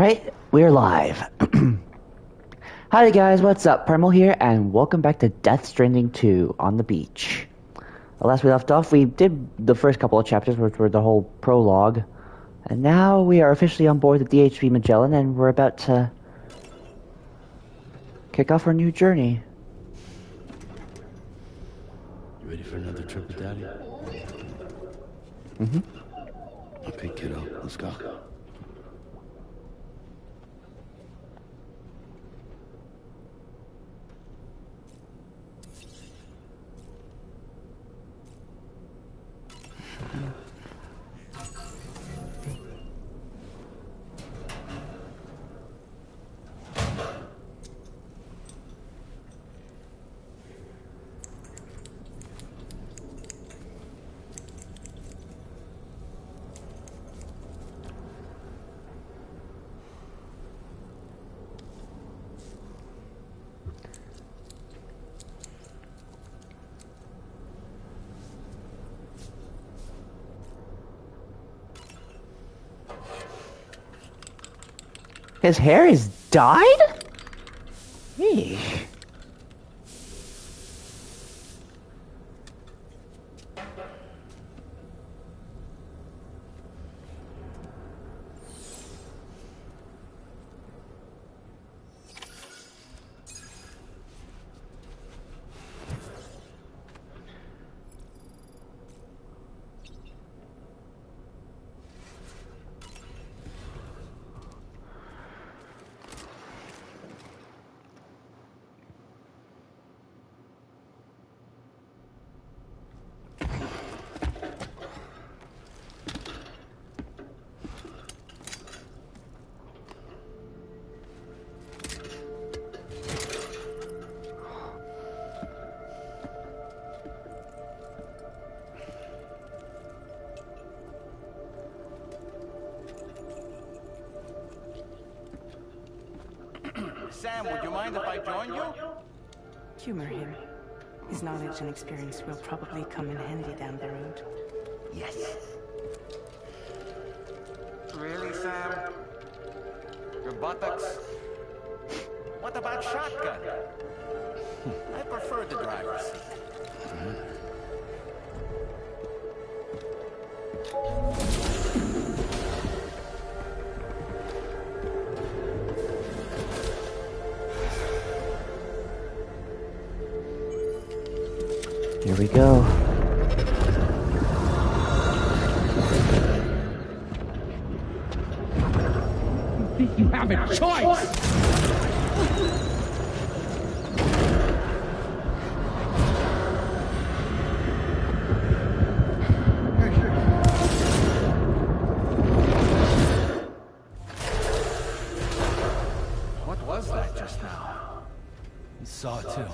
Alright, we're live. Hi guys, what's up? Primal here, and welcome back to Death Stranding 2 on the beach. Last we left off, we did the first couple of chapters, which were the whole prologue. And now we are officially on board the DHV Magellan, and we're about to kick off our new journey. You ready for another trip with Daddy? Mm-hmm. Okay, kiddo, let's go. His hair is dyed? Eesh. Sam, would you mind if I join you? Humor him. His knowledge and experience will probably come in handy down the road. Yes. Really, Sam? Your buttocks? What about shotgun? I prefer the driver's seat. Here we go. You think you have a choice? What was that just now? You saw it too.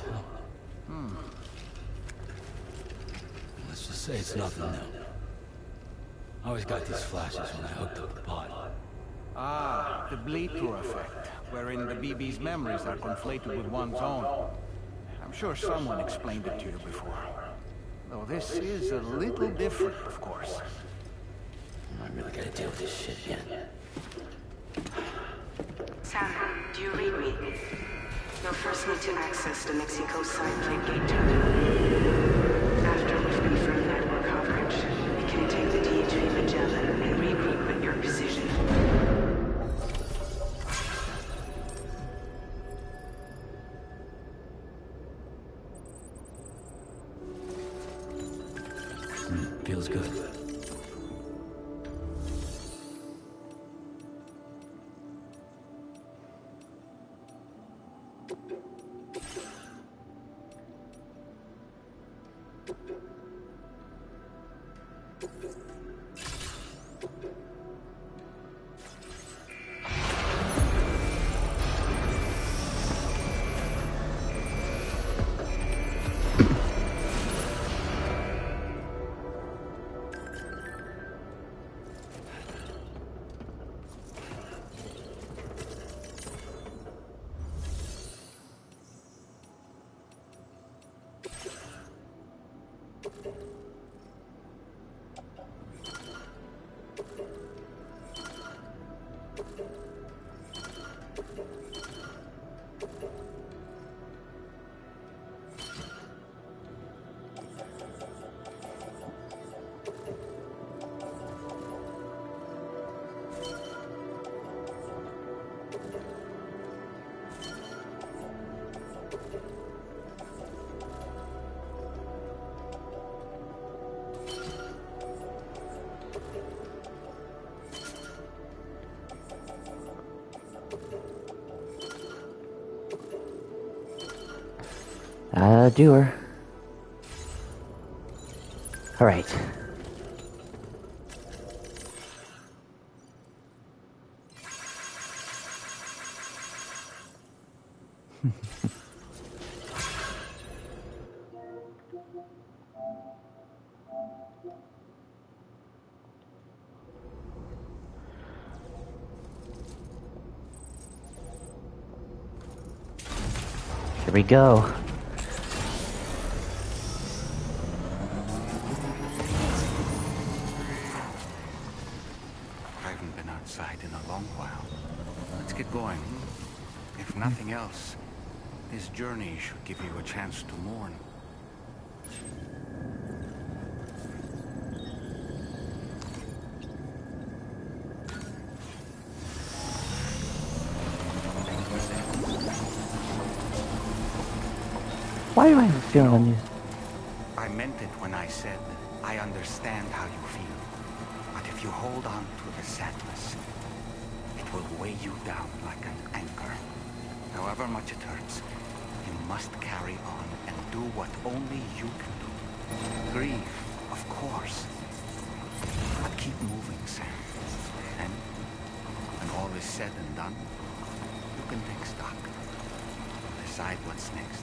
Let's just say it's nothing new. I always got these flashes when I hooked up the pod. Ah, the bleed-through effect, wherein the BB's memories are conflated with one's own. I'm sure someone explained it to you before. Though this is a little different, of course. I really gotta deal with this shit yet. Sam, do you read me? You'll first need to access the Mexico side plate gate terminal. After we've confirmed network coverage, we can take the DHV Magellan and regroup at your position. Feels good. Doer. Alright. Here we go. I haven't been outside in a long while. Let's get going. If nothing else, this journey should give you a chance to mourn. Why do I feel uneasy? I meant it when I said I understand how you feel. But if you hold on to the sadness, it will weigh you down like an anchor. However much it hurts, you must carry on and do what only you can do. Grieve, of course. But keep moving, Sam. And when all is said and done, you can take stock. Decide what's next.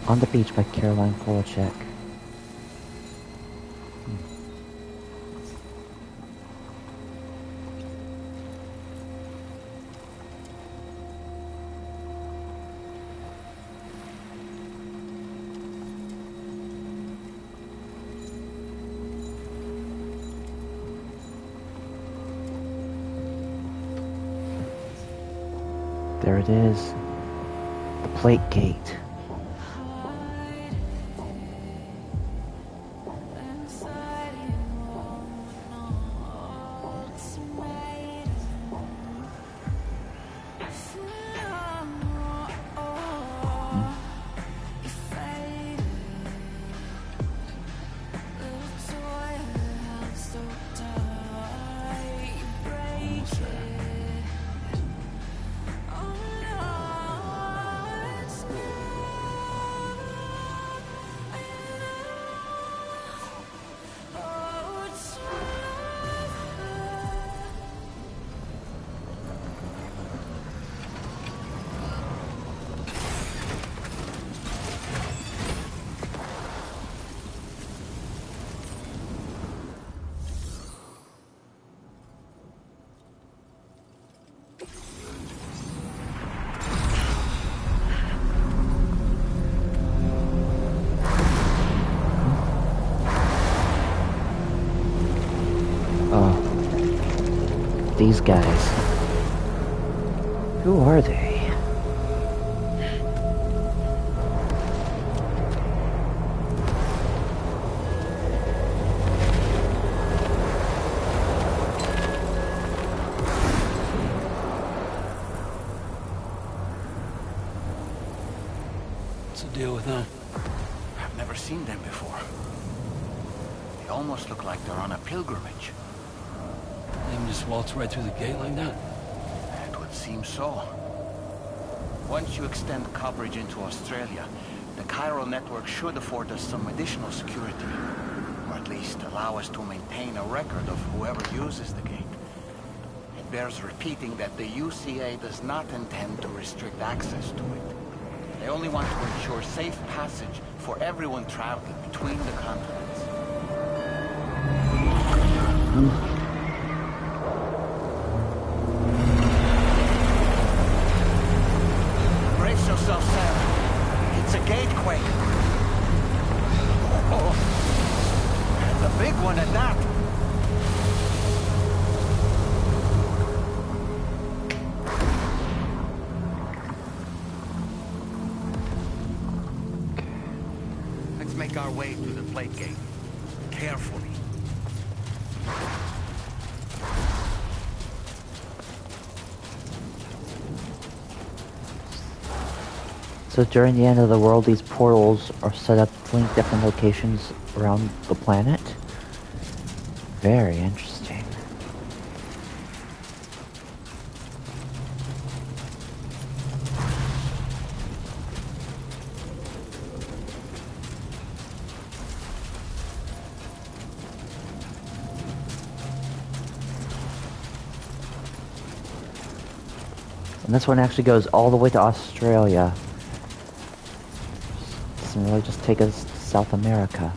On the Beach by Caroline Polachek. There it is. The plate gate. These guys. Who are they? What's the deal with them? I've never seen them before. They almost look like they're on a pilgrimage. They can just waltz right through the gate like that? It would seem so. Once you extend coverage into Australia, the chiral network should afford us some additional security. Or at least allow us to maintain a record of whoever uses the gate. It bears repeating that the UCA does not intend to restrict access to it. They only want to ensure safe passage for everyone traveling between the continents. Brace yourself, Sam. It's a gatequake. Oh, and a big one at that. Let's make our way to the plate gate. Carefully. So during the end of the world, these portals are set up to link different locations around the planet? Very interesting. And this one actually goes all the way to Australia. Doesn't really just take us to South America.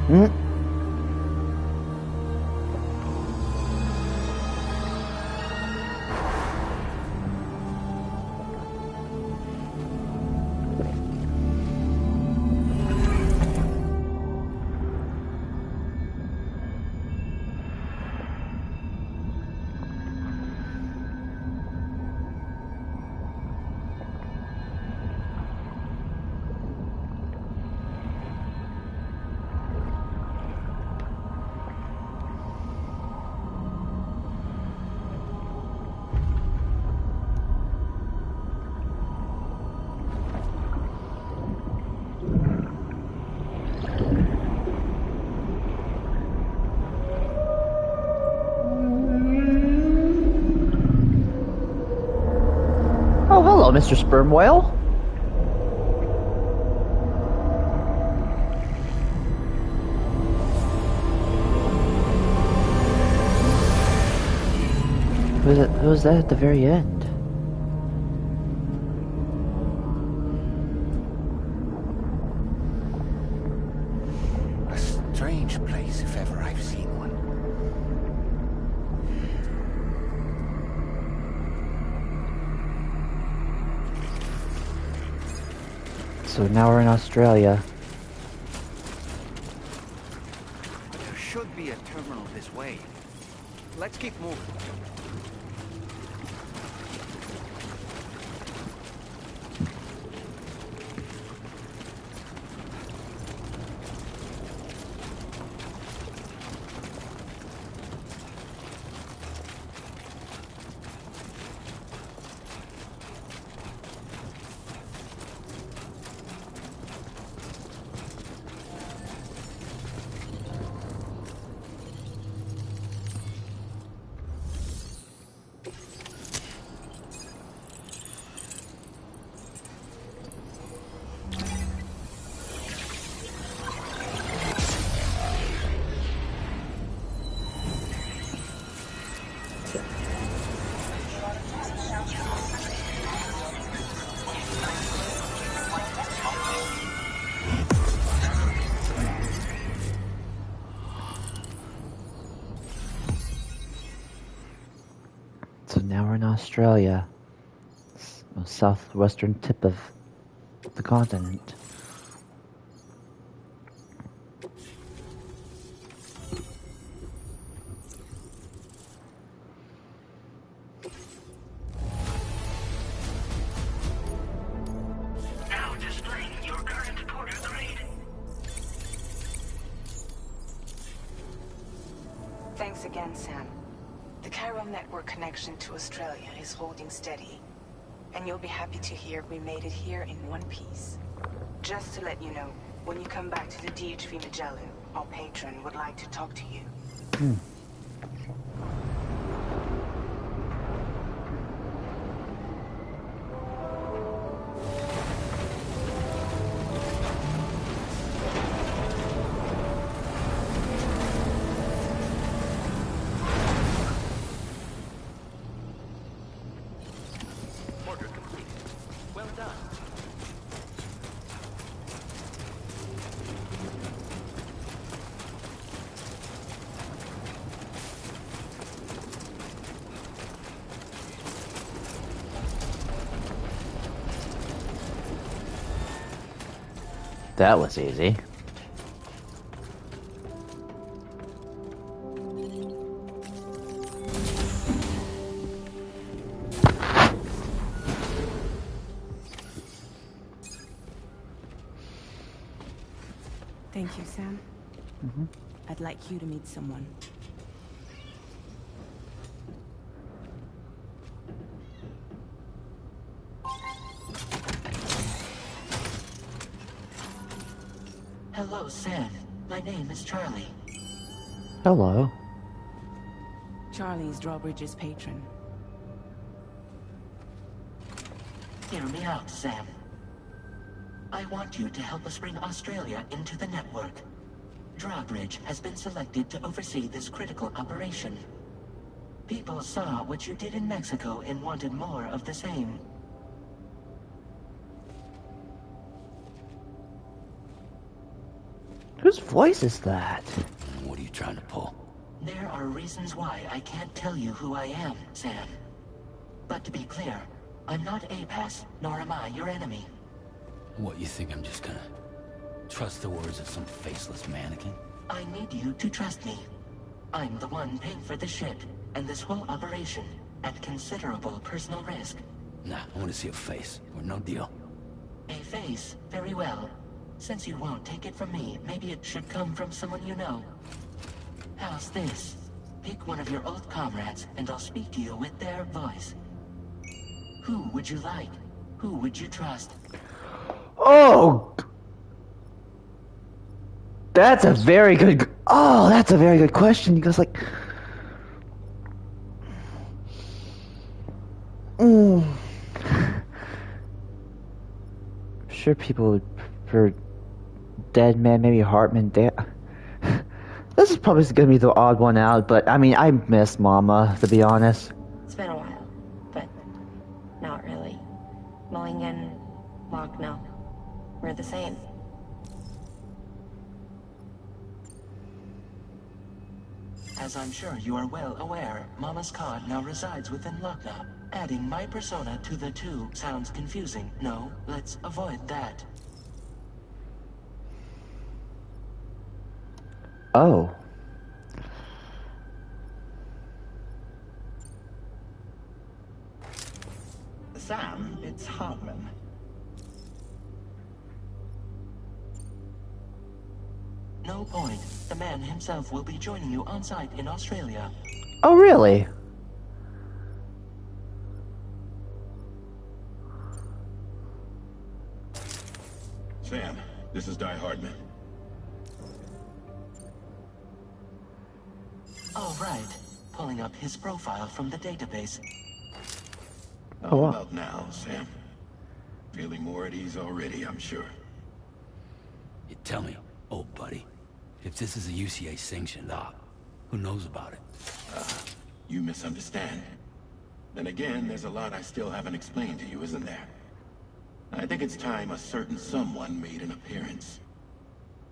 Hmm? Oh, hello, Mr. Sperm Whale. Who's that at the very end? A strange place, if ever I've seen one. So now we're in Australia. There should be a terminal this way. Let's keep moving. So now we're in Australia. The southwestern tip of the continent. Now displaying your current porter grade. Thanks again, Sam. The chiral network connection to Australia is holding steady. And you'll be happy to hear we made it here in one piece. Just to let you know, when you come back to the DHV Magellan, our patron would like to talk to you. Order complete. Well done. That was easy. Thank you, Sam. I'd like you to meet someone. Hello, Sam. My name is Charlie. Hello. Charlie's Drawbridge's patron. Hear me out, Sam. I want you to help us bring Australia into the network. Drawbridge has been selected to oversee this critical operation. People saw what you did in Mexico and wanted more of the same. Whose voice is that? What are you trying to pull? There are reasons why I can't tell you who I am, Sam. But to be clear, I'm not APAS, nor am I your enemy. What, you think I'm just gonna trust the words of some faceless mannequin? I need you to trust me. I'm the one paying for the shit, and this whole operation, at considerable personal risk. Nah, I want to see a face, or no deal. A face, very well. Since you won't take it from me, maybe it should come from someone you know. How's this? Pick one of your old comrades, and I'll speak to you with their voice. Who would you like? Who would you trust? Oh! That's a very good... Oh, that's a very good question. He goes like... Sure, people would prefer Dead Man, maybe Hartman. This is probably going to be the odd one out, but I mean, I miss Mama, to be honest. It's been a while, but not really. Mulligan, Locke, no. We're the same. As I'm sure you are well aware, Mama's card now resides within Lochna. Adding my persona to the two sounds confusing. No, let's avoid that. Oh. Sam, it's Hartman. No point. The man himself will be joining you on site in Australia. Oh, really? Sam, this is Di Hardman. All right. Pulling up his profile from the database. How wow. about now, Sam? Feeling more at ease already, I'm sure. You tell me, old buddy, if this is a UCA sanctioned op, who knows about it? You misunderstand. Then again, there's a lot I still haven't explained to you, isn't there? I think it's time a certain someone made an appearance.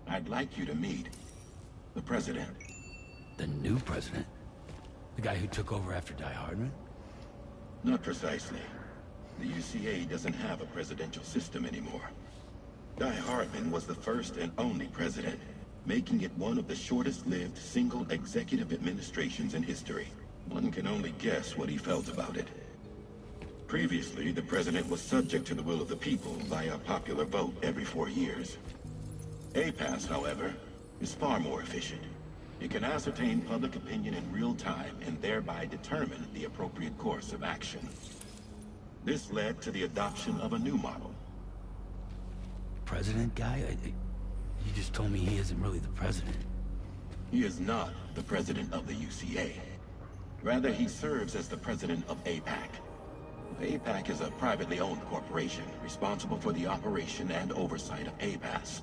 I'd like you to meet the President. The new president? The guy who took over after Die Hardman? Not precisely. The UCA doesn't have a presidential system anymore. Die Hardman was the first and only president, making it one of the shortest-lived single executive administrations in history. One can only guess what he felt about it. Previously, the president was subject to the will of the people via a popular vote every 4 years. APAS, however, is far more efficient. It can ascertain public opinion in real time and thereby determine the appropriate course of action. This led to the adoption of a new model. President guy? You just told me he isn't really the president. He is not the president of the UCA. Rather, he serves as the president of APAC. APAC is a privately owned corporation responsible for the operation and oversight of APAS,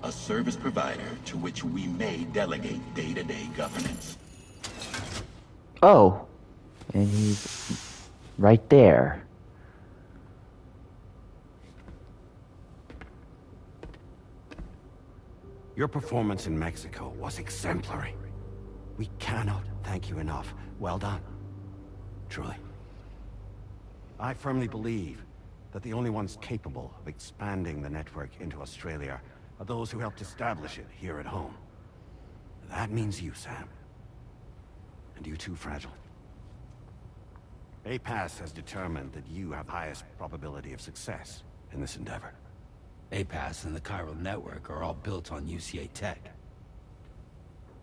a service provider to which we may delegate day-to-day governance. Oh. And he's right there. Your performance in Mexico was exemplary. We cannot thank you enough. Well done. Truly. I firmly believe that the only ones capable of expanding the network into Australia are those who helped establish it here at home. That means you, Sam. And you too, Fragile. APAS has determined that you have the highest probability of success in this endeavor. APAS and the chiral network are all built on UCA tech.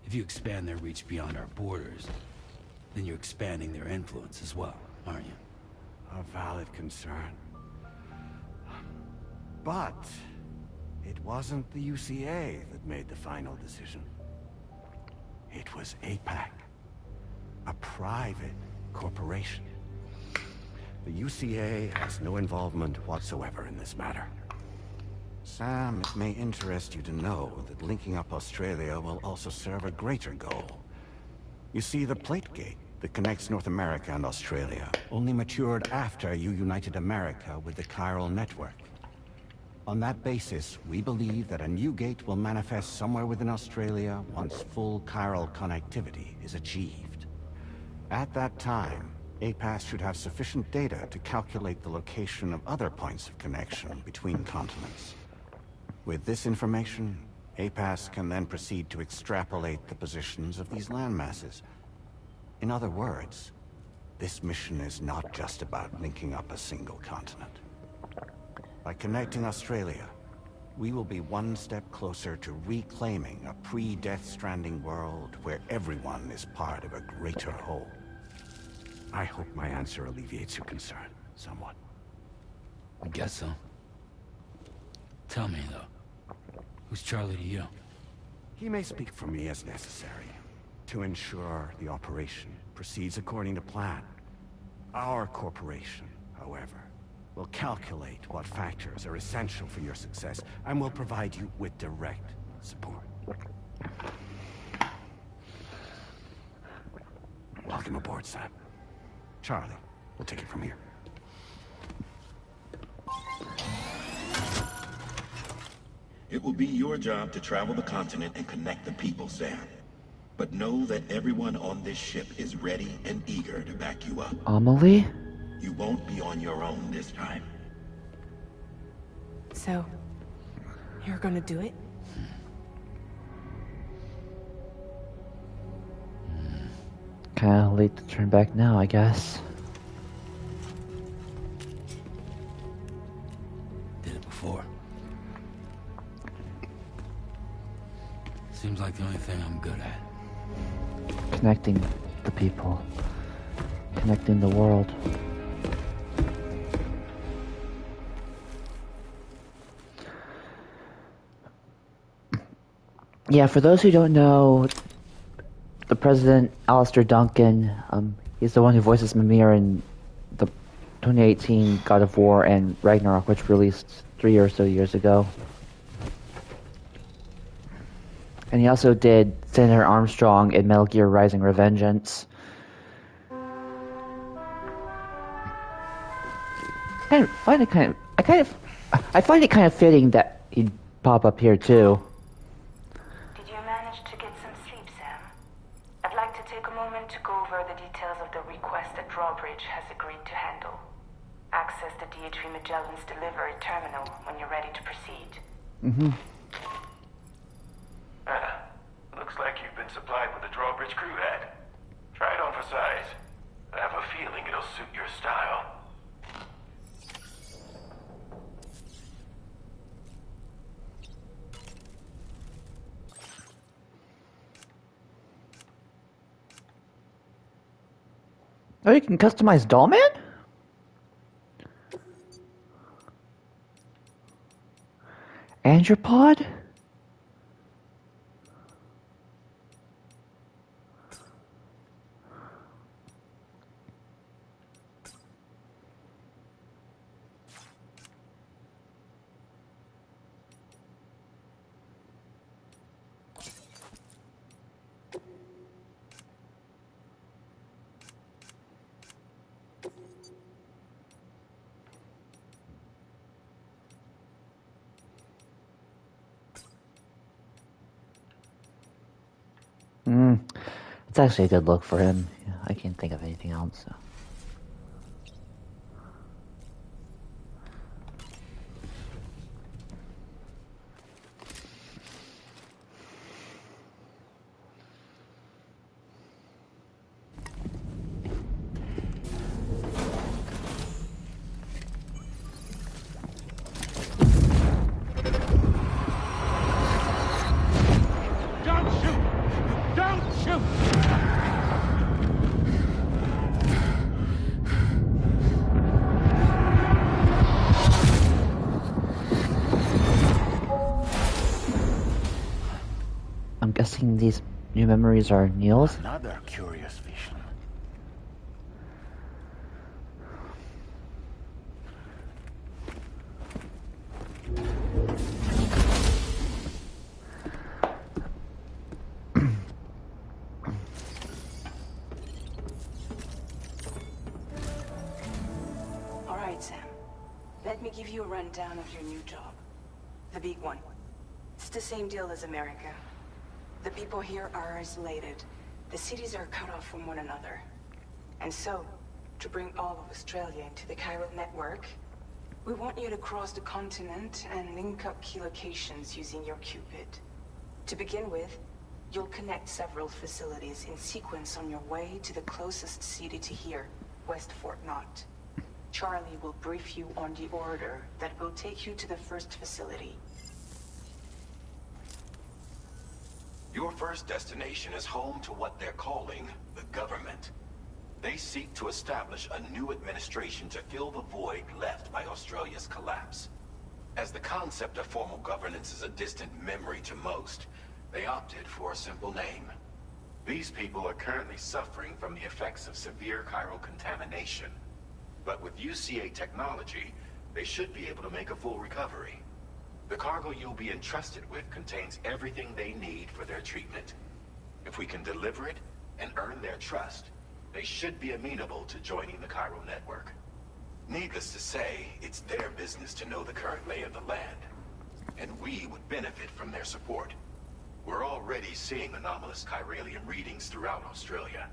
If you expand their reach beyond our borders, then you're expanding their influence as well, aren't you? A valid concern. But it wasn't the UCA that made the final decision. It was APAC, a private corporation. The UCA has no involvement whatsoever in this matter. Sam, it may interest you to know that linking up Australia will also serve a greater goal. You see, the plate gate that connects North America and Australia only matured after you united America with the chiral network. On that basis, we believe that a new gate will manifest somewhere within Australia once full chiral connectivity is achieved. At that time, APAS should have sufficient data to calculate the location of other points of connection between continents. With this information, APAS can then proceed to extrapolate the positions of these landmasses. In other words, this mission is not just about linking up a single continent. By connecting Australia, we will be one step closer to reclaiming a pre-Death Stranding world where everyone is part of a greater whole. I hope my answer alleviates your concern somewhat. I guess so. Tell me, though, who's Charlie to you? He may speak for me as necessary to ensure the operation proceeds according to plan. Our corporation, however, will calculate what factors are essential for your success and will provide you with direct support. Welcome aboard, Sam. Charlie, we'll take it from here. It will be your job to travel the continent and connect the people, Sam. But know that everyone on this ship is ready and eager to back you up. Amelie? You won't be on your own this time. So, you're gonna do it? Kinda late to turn back now, I guess. Did it before. Seems like the only thing I'm good at. Connecting the people. Connecting the world. Yeah, for those who don't know, the President, Alistair Duncan, he's the one who voices Mimir in the 2018 God of War and Ragnarok, which released 3 or so years ago. And he also did Senator Armstrong in Metal Gear Rising: Revengeance. I find it kind of fitting that he'd pop up here too. Did you manage to get some sleep, Sam? I'd like to take a moment to go over the details of the request that Drawbridge has agreed to handle. Access the DH3 Magellan's delivery terminal when you're ready to proceed. Mm-hmm. Looks like you've been supplied with the Drawbridge crew hat. Try it on for size. I have a feeling it'll suit your style. Oh, you can customize Dollman? Andropod? It's actually a good look for him. Yeah, I can't think of anything else. So. guessing these new memories are Neil's. Another curious vision. All right, Sam. Let me give you a rundown of your new job. The big one. It's the same deal as America. The people here are isolated. The cities are cut off from one another. And so, to bring all of Australia into the chiral network, we want you to cross the continent and link up key locations using your Cupid. To begin with, you'll connect several facilities in sequence on your way to the closest city to here, West Fort Knott. Charlie will brief you on the order that will take you to the first facility. Your first destination is home to what they're calling the government. They seek to establish a new administration to fill the void left by Australia's collapse. As the concept of formal governance is a distant memory to most, they opted for a simple name. These people are currently suffering from the effects of severe chiral contamination. But with UCA technology, they should be able to make a full recovery. The cargo you'll be entrusted with contains everything they need for their treatment. If we can deliver it and earn their trust, they should be amenable to joining the chiral network. Needless to say, it's their business to know the current lay of the land, and we would benefit from their support. We're already seeing anomalous chiralium readings throughout Australia.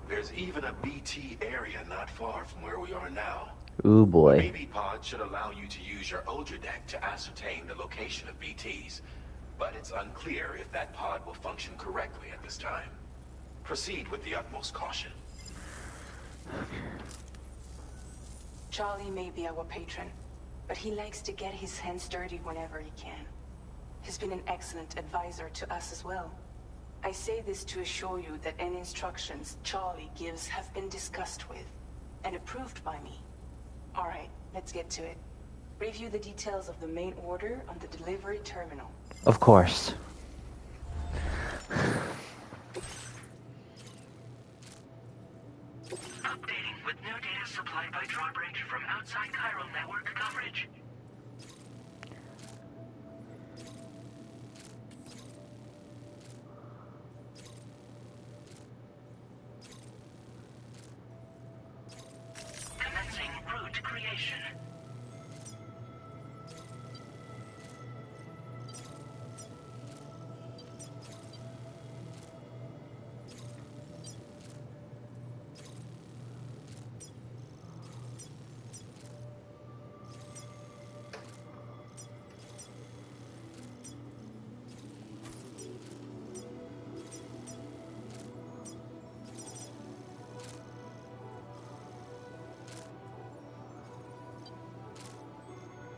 There's even a BT area not far from where we are now. Ooh boy. The BB pod should allow you to use your Ultra deck to ascertain the location of BTs, but it's unclear if that pod will function correctly at this time. Proceed with the utmost caution. Charlie may be our patron, but he likes to get his hands dirty whenever he can. He's been an excellent advisor to us as well. I say this to assure you that any instructions Charlie gives have been discussed with and approved by me. All right, let's get to it. Review the details of the main order on the delivery terminal. Of course. Updating with new data supplied by drawbridge from outside chiral network coverage. Commencing route creation.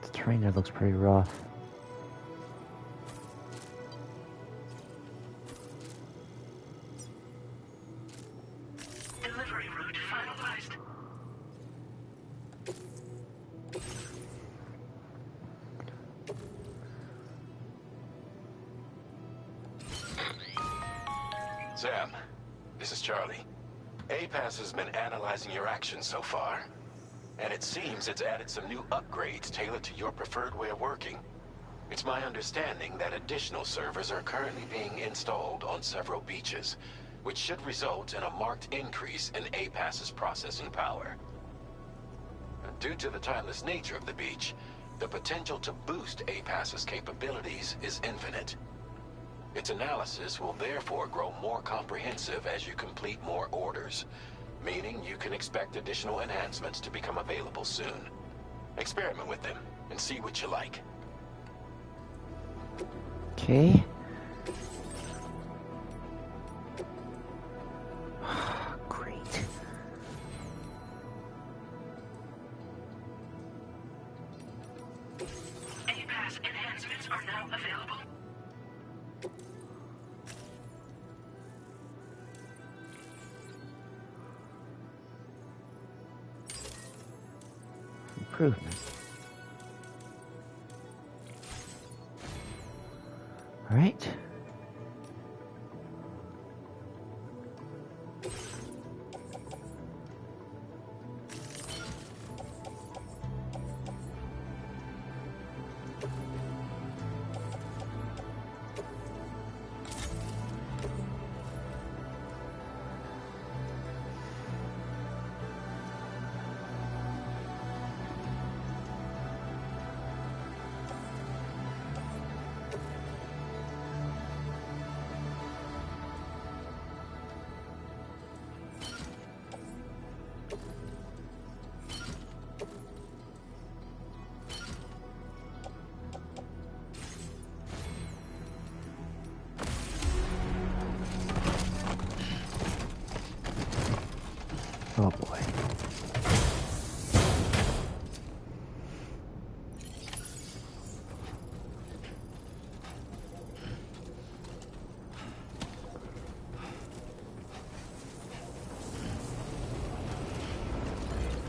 The terrain there looks pretty rough. Delivery route finalized. Sam, this is Charlie. APAS has been analyzing your actions so far, and it seems it's added some new upgrades tailored to your preferred way of working. It's my understanding that additional servers are currently being installed on several beaches, which should result in a marked increase in APAS's processing power. Due to the timeless nature of the beach, the potential to boost APAS's capabilities is infinite. Its analysis will therefore grow more comprehensive as you complete more orders, meaning you can expect additional enhancements to become available soon. Experiment with them and see what you like. Okay. Great. APAS enhancements are now available. Improvement. Alright.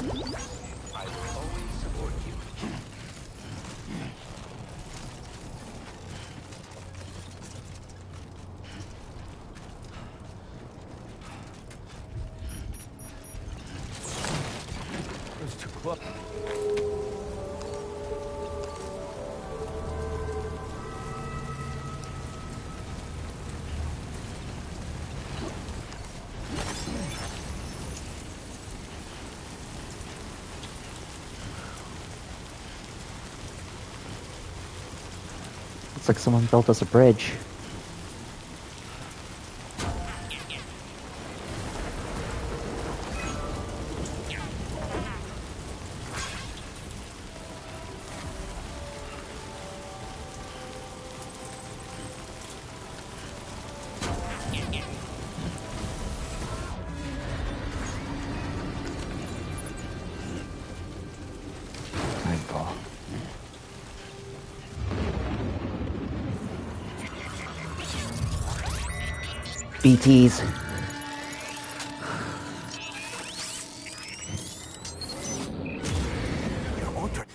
I will always support you. It was too close. Looks like someone built us a bridge. Eyeball. BTs. You're altered.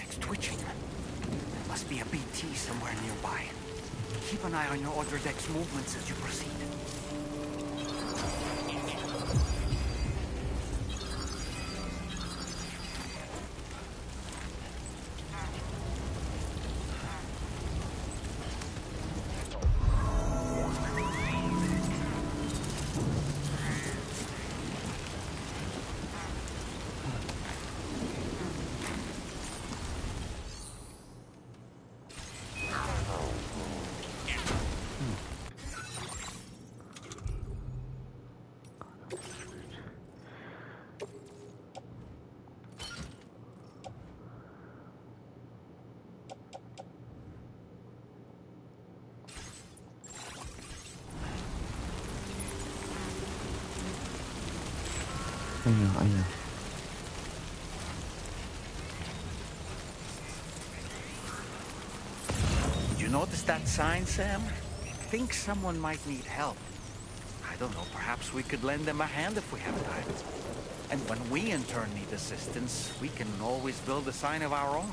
It's twitching. There must be a BT somewhere nearby. Keep an eye on your Order Deck's movements as you proceed. I know. Did you notice that sign, Sam? Think someone might need help. I don't know, perhaps we could lend them a hand if we have time. And when we in turn need assistance, we can always build a sign of our own.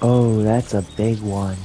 Oh, that's a big one.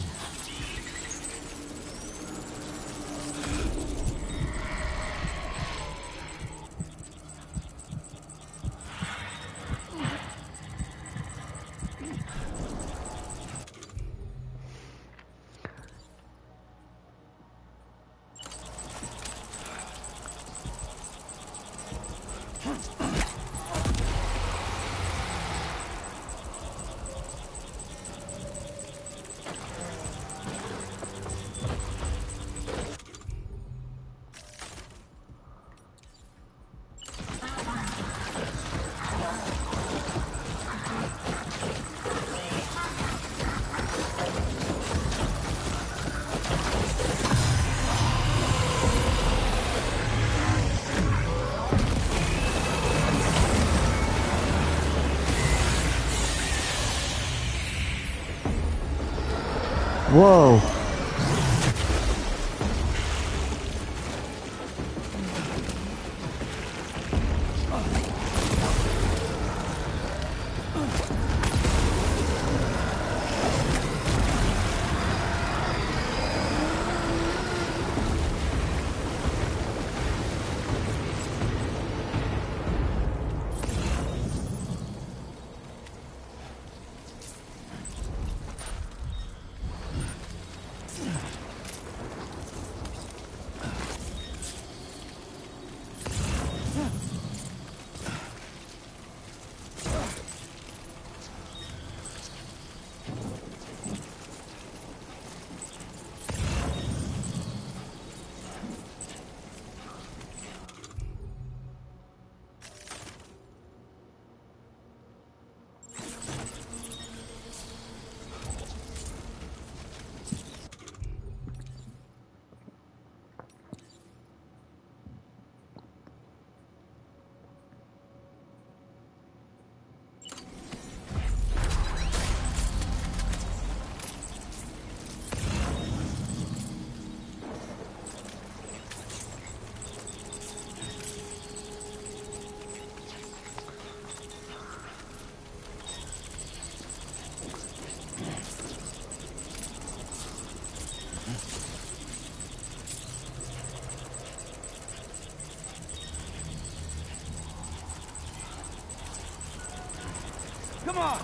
Whoa. Come on!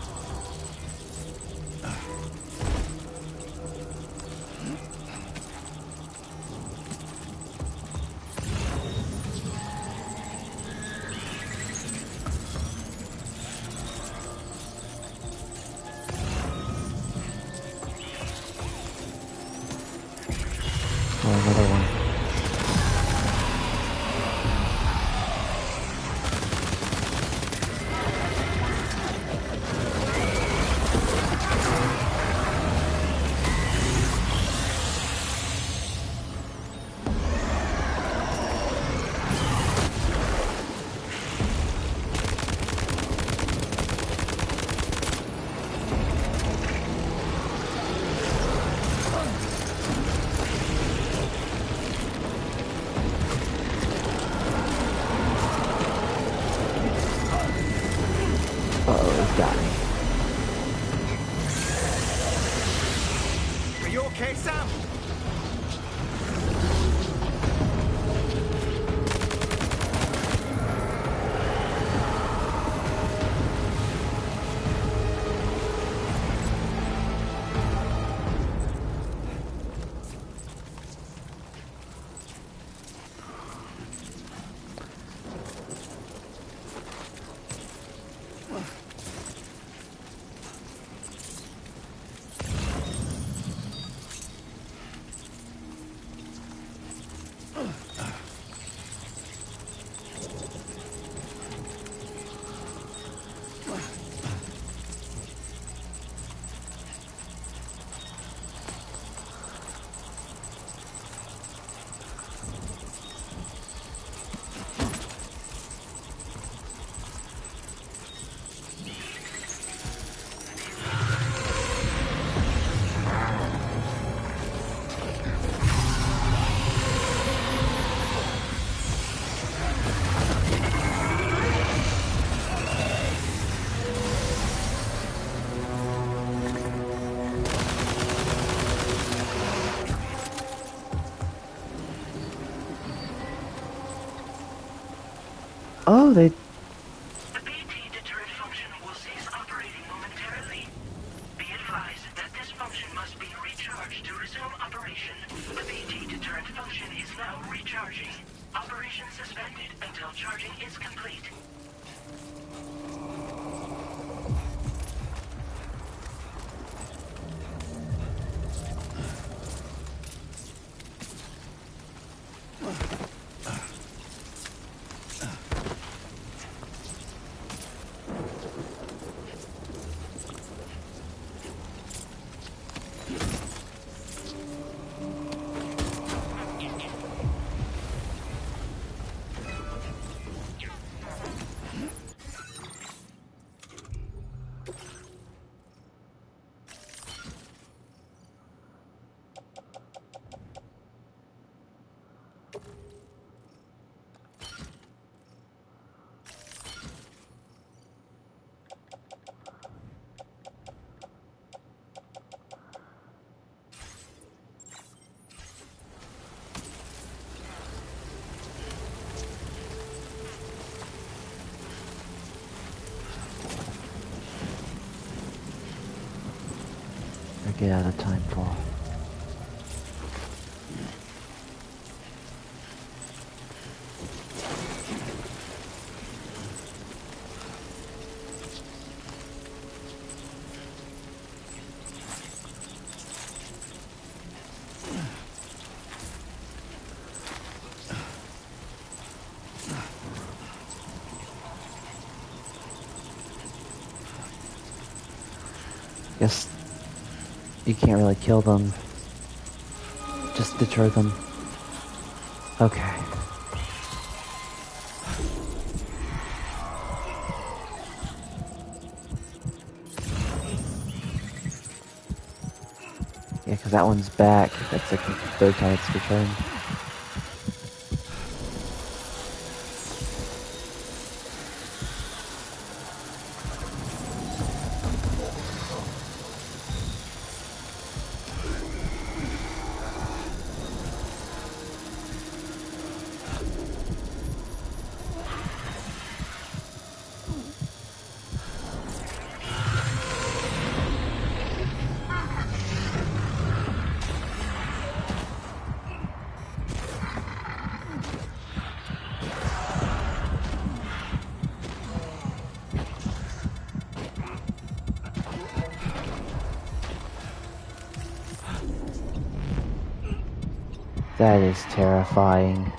Oh, another one. Uh-oh, he's got me. Are you okay, Sam? Oh, they... The BT deterrent function will cease operating momentarily. Be advised that this function must be recharged to resume operation. The BT deterrent function is now recharging. Operation suspended until charging is complete. Or get out of time for. Guess you can't really kill them. Just deter them. Okay. Yeah, because that one's back. That's like the third time it's returned. That is terrifying.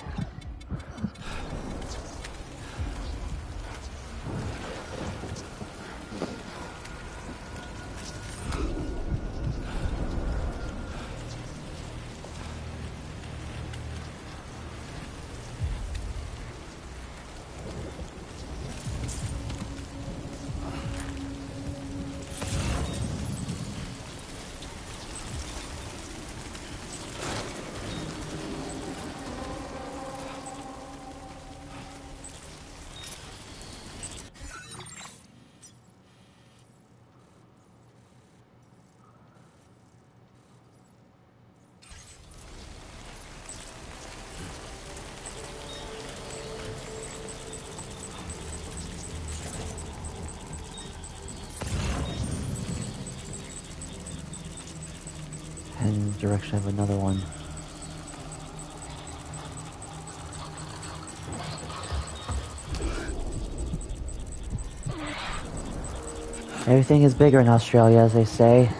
And in the direction of another one. Everything is bigger in Australia, as they say.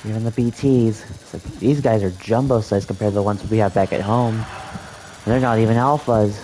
Even the BTs. So these guys are jumbo sized compared to the ones we have back at home. And they're not even alphas.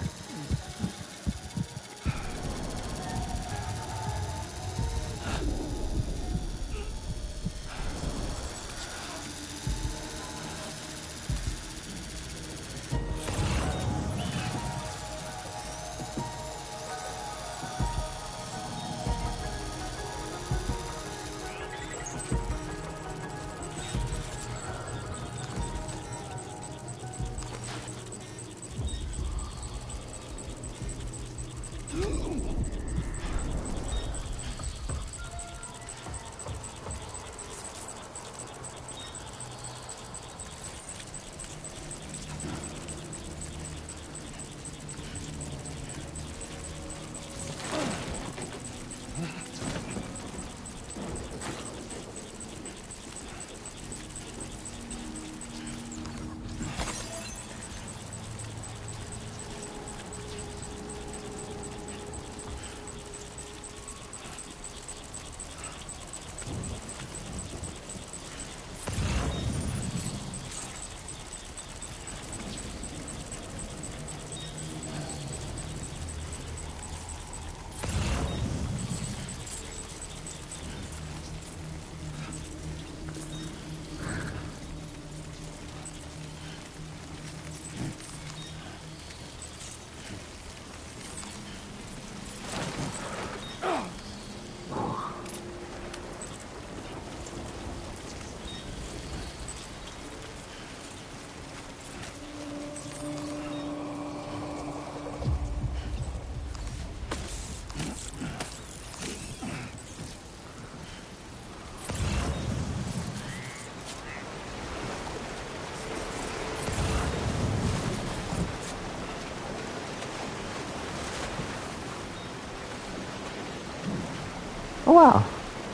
Oh wow,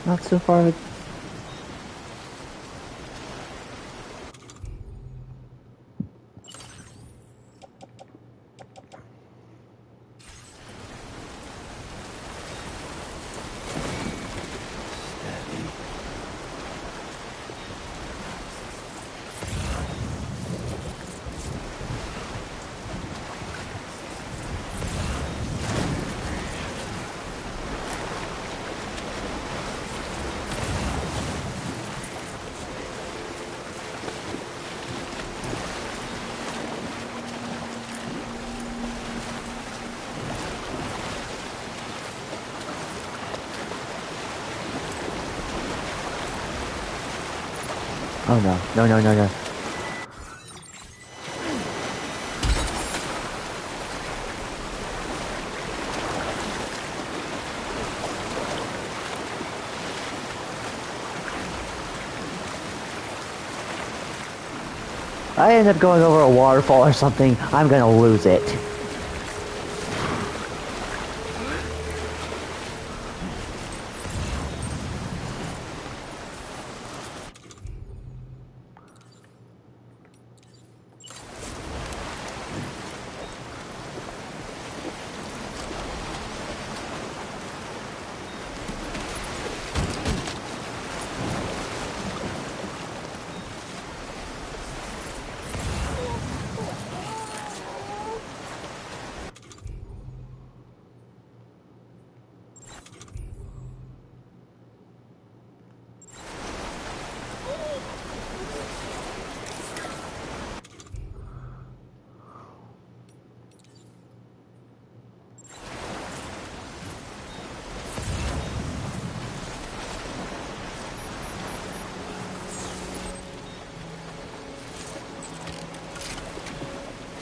not so far. Oh no, no, no, no, no. I end up going over a waterfall or something, I'm gonna lose it.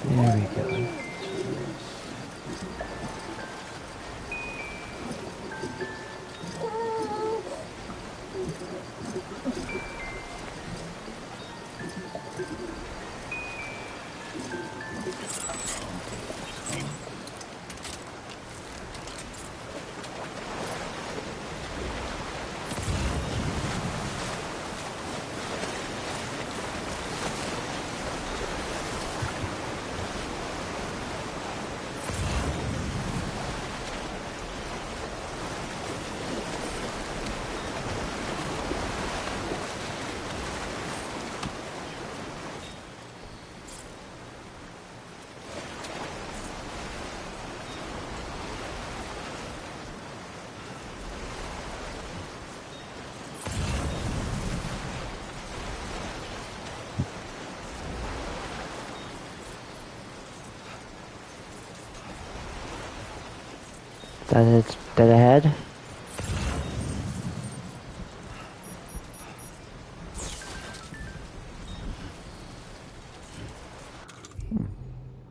There we go. That it's dead ahead.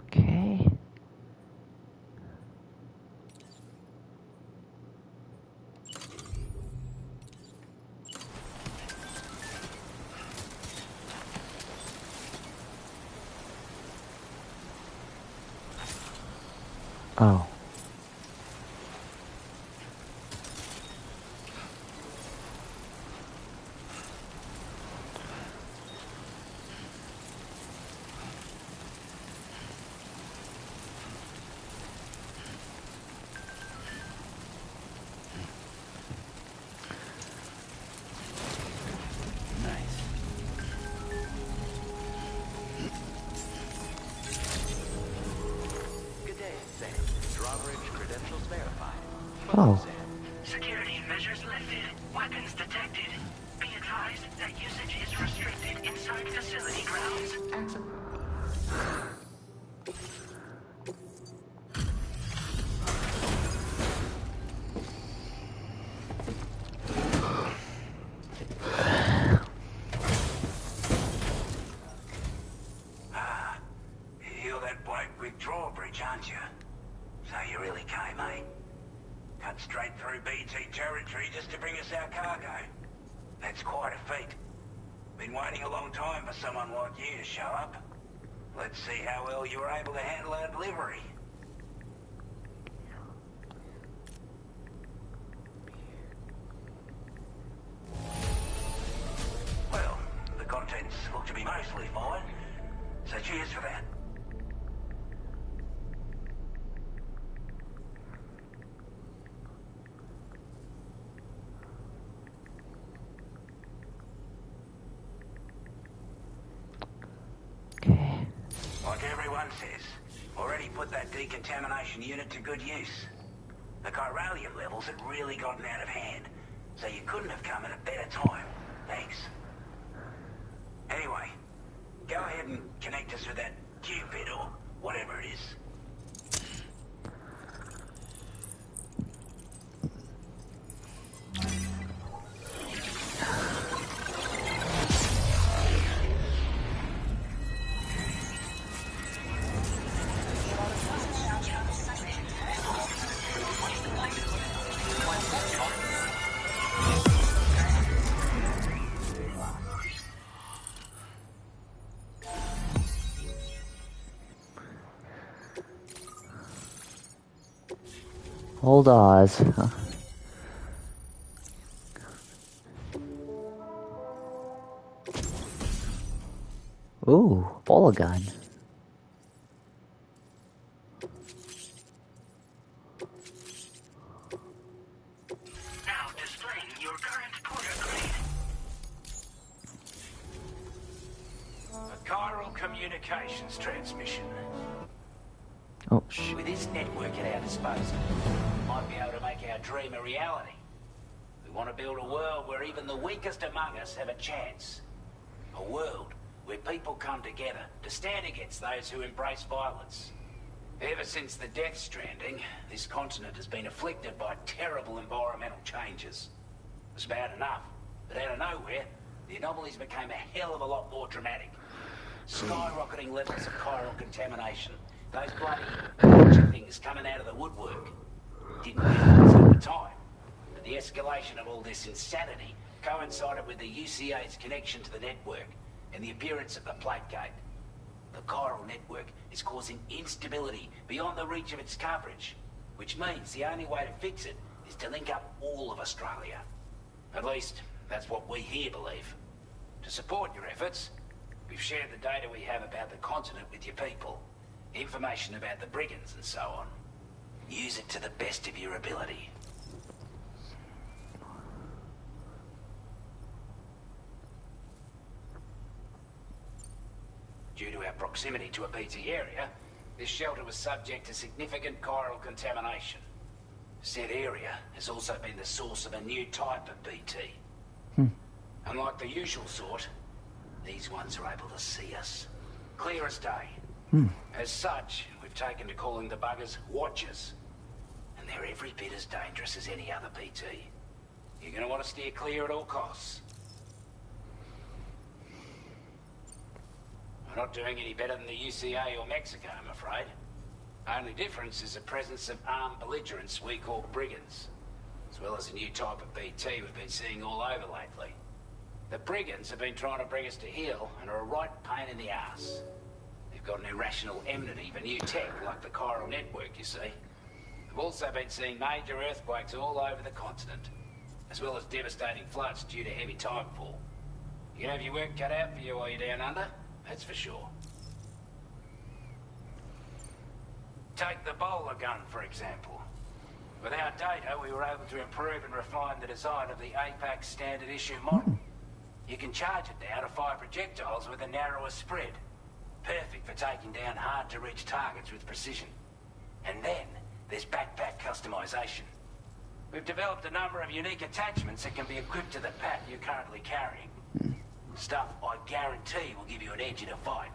Okay. Oh. Oh. Security measures lifted. Weapons detected. Be advised that usage is restricted inside facility grounds. You're that bloke with drawbridge, aren't you? So you really came, eh? Cut straight through BT territory just to bring us our cargo. That's quite a feat. Been waiting a long time for someone like you to show up. Let's see how well you were able to handle our delivery. Well, the contents look to be mostly fine, so cheers for that. Okay. Like everyone says, already put that decontamination unit to good use. The chiralium levels had really gotten out of hand, so you couldn't have come at a better time. Thanks. Anyway, go ahead and connect us with that Cupid or whatever it is. Hold Oz. Ooh, ball gun. Now displaying your current porter grade. A chiral communications transmission. Oh, shh. With this network at our disposal, we might be able to make our dream a reality. We want to build a world where even the weakest among us have a chance. A world where people come together to stand against those who embrace violence. Ever since the Death Stranding, this continent has been afflicted by terrible environmental changes. It was bad enough, but out of nowhere, the anomalies became a hell of a lot more dramatic. skyrocketing levels of chiral contamination. Those bloody things coming out of the woodwork. Didn't realize it at the time. But the escalation of all this insanity coincided with the UCA's connection to the network and the appearance of the plate gate. The chiral network is causing instability beyond the reach of its coverage, which means the only way to fix it is to link up all of Australia. At least, that's what we here believe. To support your efforts, we've shared the data we have about the continent with your people, information about the brigands and so on. Use it to the best of your ability. Due to our proximity to a BT area, this shelter was subject to significant chiral contamination. Said area has also been the source of a new type of BT. Unlike the usual sort, these ones are able to see us. Clear as day. As such, we've taken to calling the buggers Watchers. And they're every bit as dangerous as any other BT. You're gonna want to steer clear at all costs. We're not doing any better than the UCA or Mexico, I'm afraid. Only difference is the presence of armed belligerents we call brigands, as well as a new type of BT we've been seeing all over lately. The brigands have been trying to bring us to heel and are a right pain in the ass. They've got an irrational enmity for new tech like the chiral network, you see. We've also been seeing major earthquakes all over the continent, as well as devastating floods due to heavy tidefall. You can have your work cut out for you while you're down under, that's for sure. Take the bowler gun, for example. With our data, we were able to improve and refine the design of the APAC standard issue model. You can charge it now to fire projectiles with a narrower spread. Perfect for taking down hard-to-reach targets with precision. And then, there's backpack customization. We've developed a number of unique attachments that can be equipped to the pack you're currently carrying. Stuff I guarantee will give you an edge in a fight.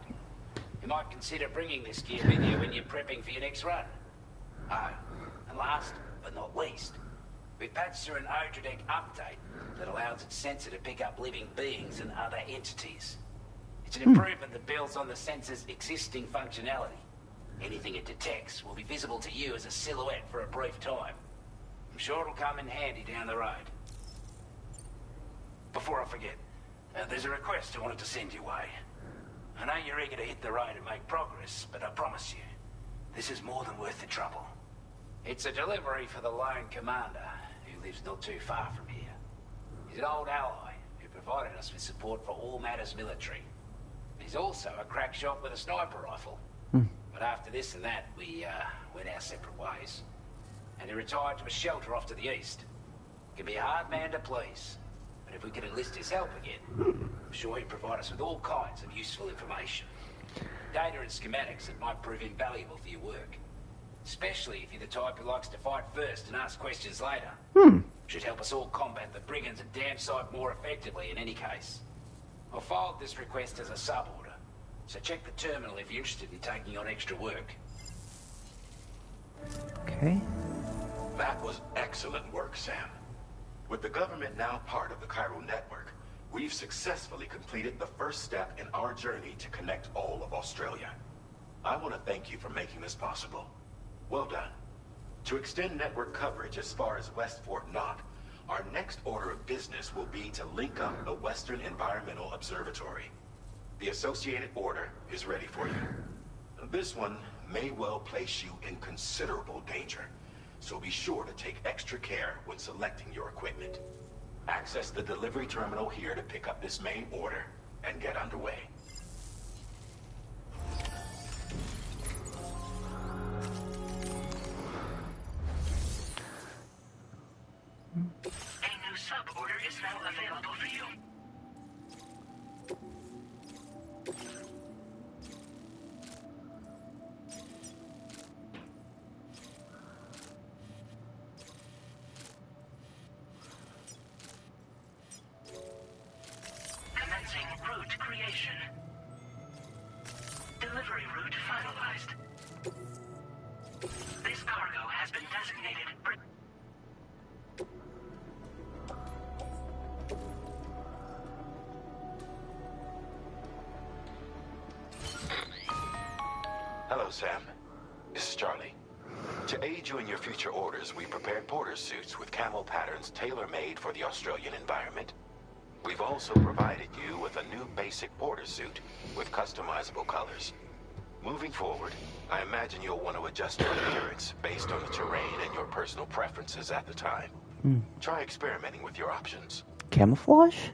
You might consider bringing this gear with you when you're prepping for your next run. Oh, and last but not least, we've patched through an Odradek update that allows its sensor to pick up living beings and other entities. It's an improvement that builds on the sensor's existing functionality. Anything it detects will be visible to you as a silhouette for a brief time. I'm sure it'll come in handy down the road. Before I forget, there's a request I wanted to send your way. I know you're eager to hit the road and make progress, but I promise you, this is more than worth the trouble. It's a delivery for the lone commander, who lives not too far from here. He's an old ally who provided us with support for all matters military. He's also a crack shot with a sniper rifle. But after this and that, we went our separate ways. And he retired to a shelter off to the east. Can be a hard man to please, but if we could enlist his help again, I'm sure he'd provide us with all kinds of useful information. Data and schematics that might prove invaluable for your work. Especially if you're the type who likes to fight first and ask questions later. Should help us all combat the brigands a damn sight more effectively in any case. I filed this request as a sub-order, so check the terminal if you're interested in taking on extra work. Okay. That was excellent work, Sam. With the government now part of the chiral network, we've successfully completed the first step in our journey to connect all of Australia. I want to thank you for making this possible. Well done. To extend network coverage as far as West Fort Knott, our next order of business will be to link up the Western Environmental Observatory. The associated order is ready for you. This one may well place you in considerable danger, so be sure to take extra care when selecting your equipment. Access the delivery terminal here to pick up this main order and get underway. A new sub-order is now available for you. Commencing route creation. Delivery route finalized. This cargo has been designated. Hello, Sam. This is Charlie. To aid you in your future orders, we prepared porter suits with camel patterns tailor-made for the Australian environment. We've also provided you with a new basic porter suit with customizable colors. Moving forward, I imagine you'll want to adjust your appearance based on the terrain and your personal preferences at the time. Try experimenting with your options. Camouflage?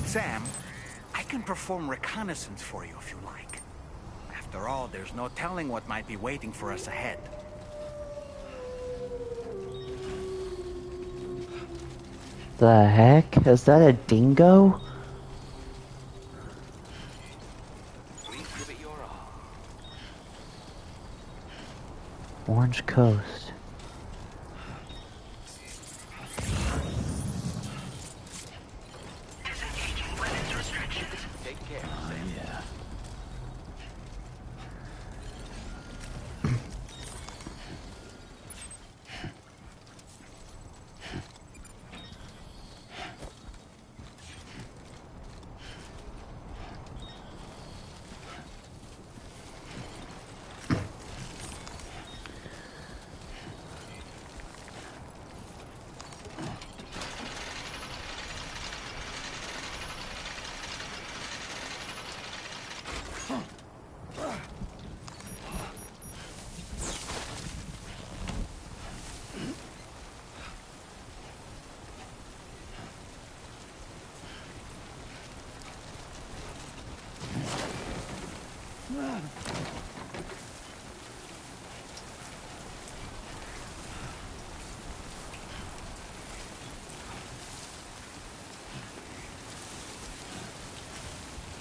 Sam, I can perform reconnaissance for you if you like. After all, there's no telling what might be waiting for us ahead. The heck? Is that a dingo? Please give it your all. Orange Coast. Take care, Sam. Yeah.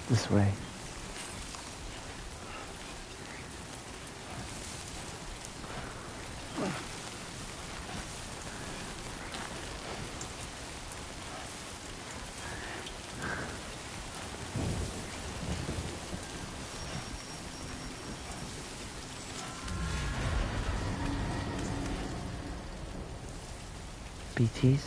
This way. BTs.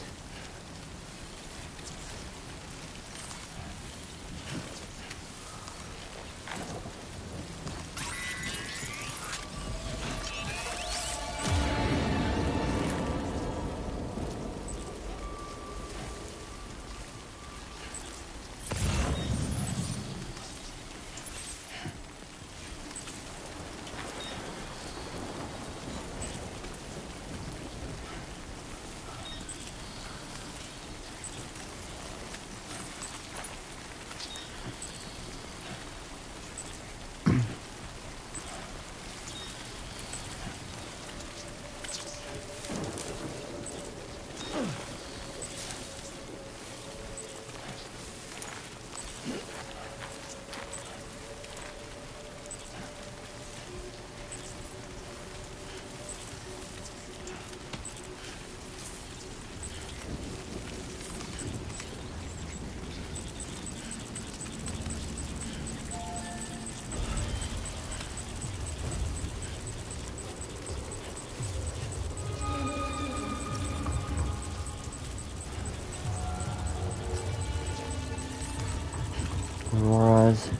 Auroras.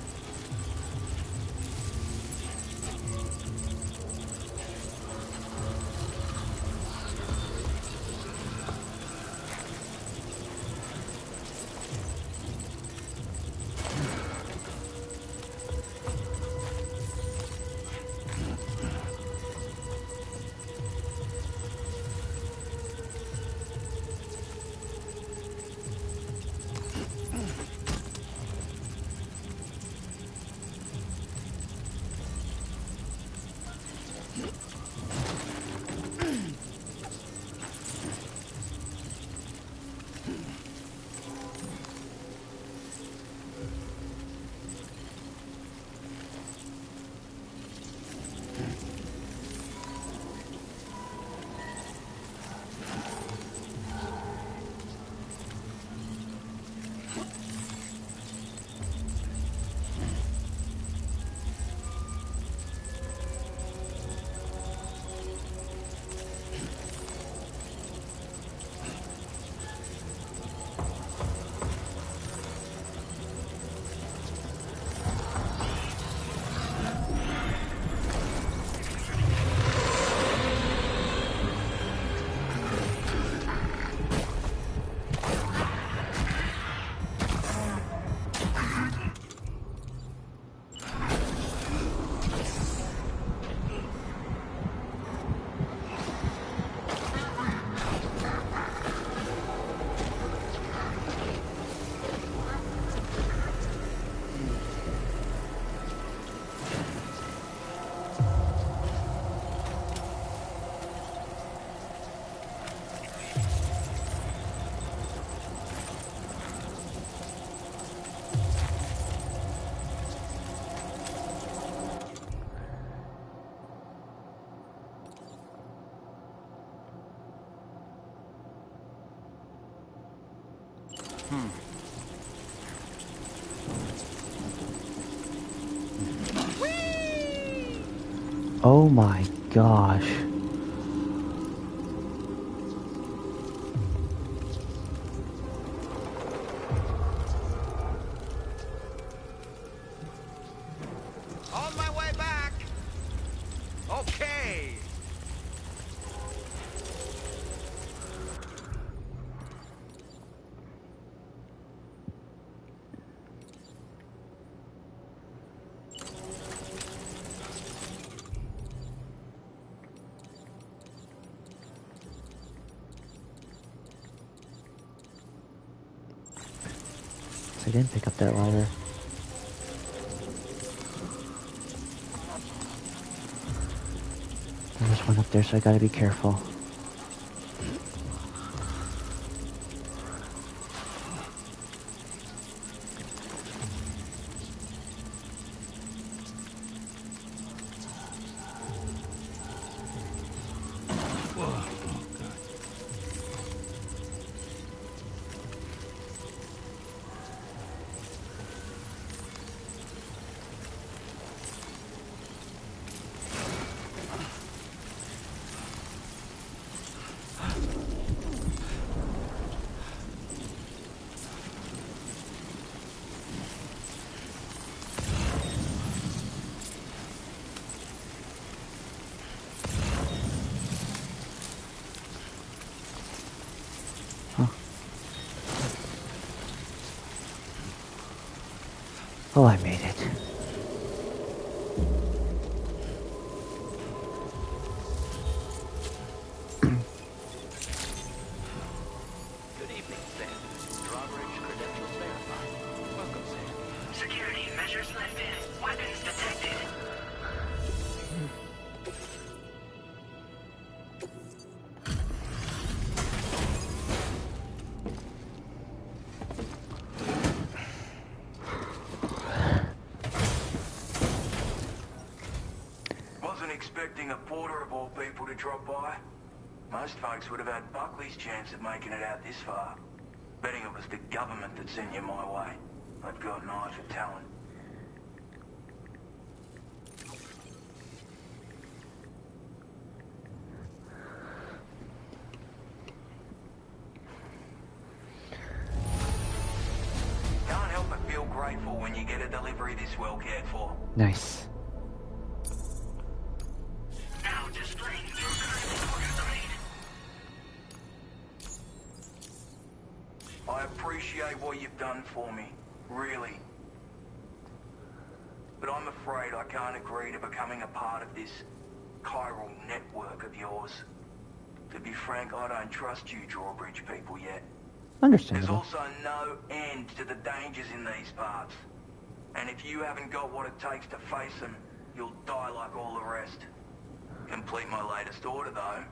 Oh my gosh. On my way back. Okay. So I didn't pick up that ladder. There's one up there, so I gotta be careful. Oh, I made it. Good evening, Sam. Drawbridge credentials verified. Welcome, Sam. Security measures lifted. Weapons detected. Wasn't expecting a porter of all people to drop by. Most folks would have had Buckley's chance of making it out this far. Betting it was the government that sent you my way. I've got an eye for talent. Can't help but feel grateful when you get a delivery this well cared for. Nice. Now displaying your current order grade. I appreciate what you've done for me, really. But I'm afraid I can't agree to becoming a part of this chiral network of yours. To be frank, I don't trust you Drawbridge people yet. There's Understandable. also no end to the dangers in these parts. And if you haven't got what it takes to face them, you'll die like all the rest. Complete my latest order though,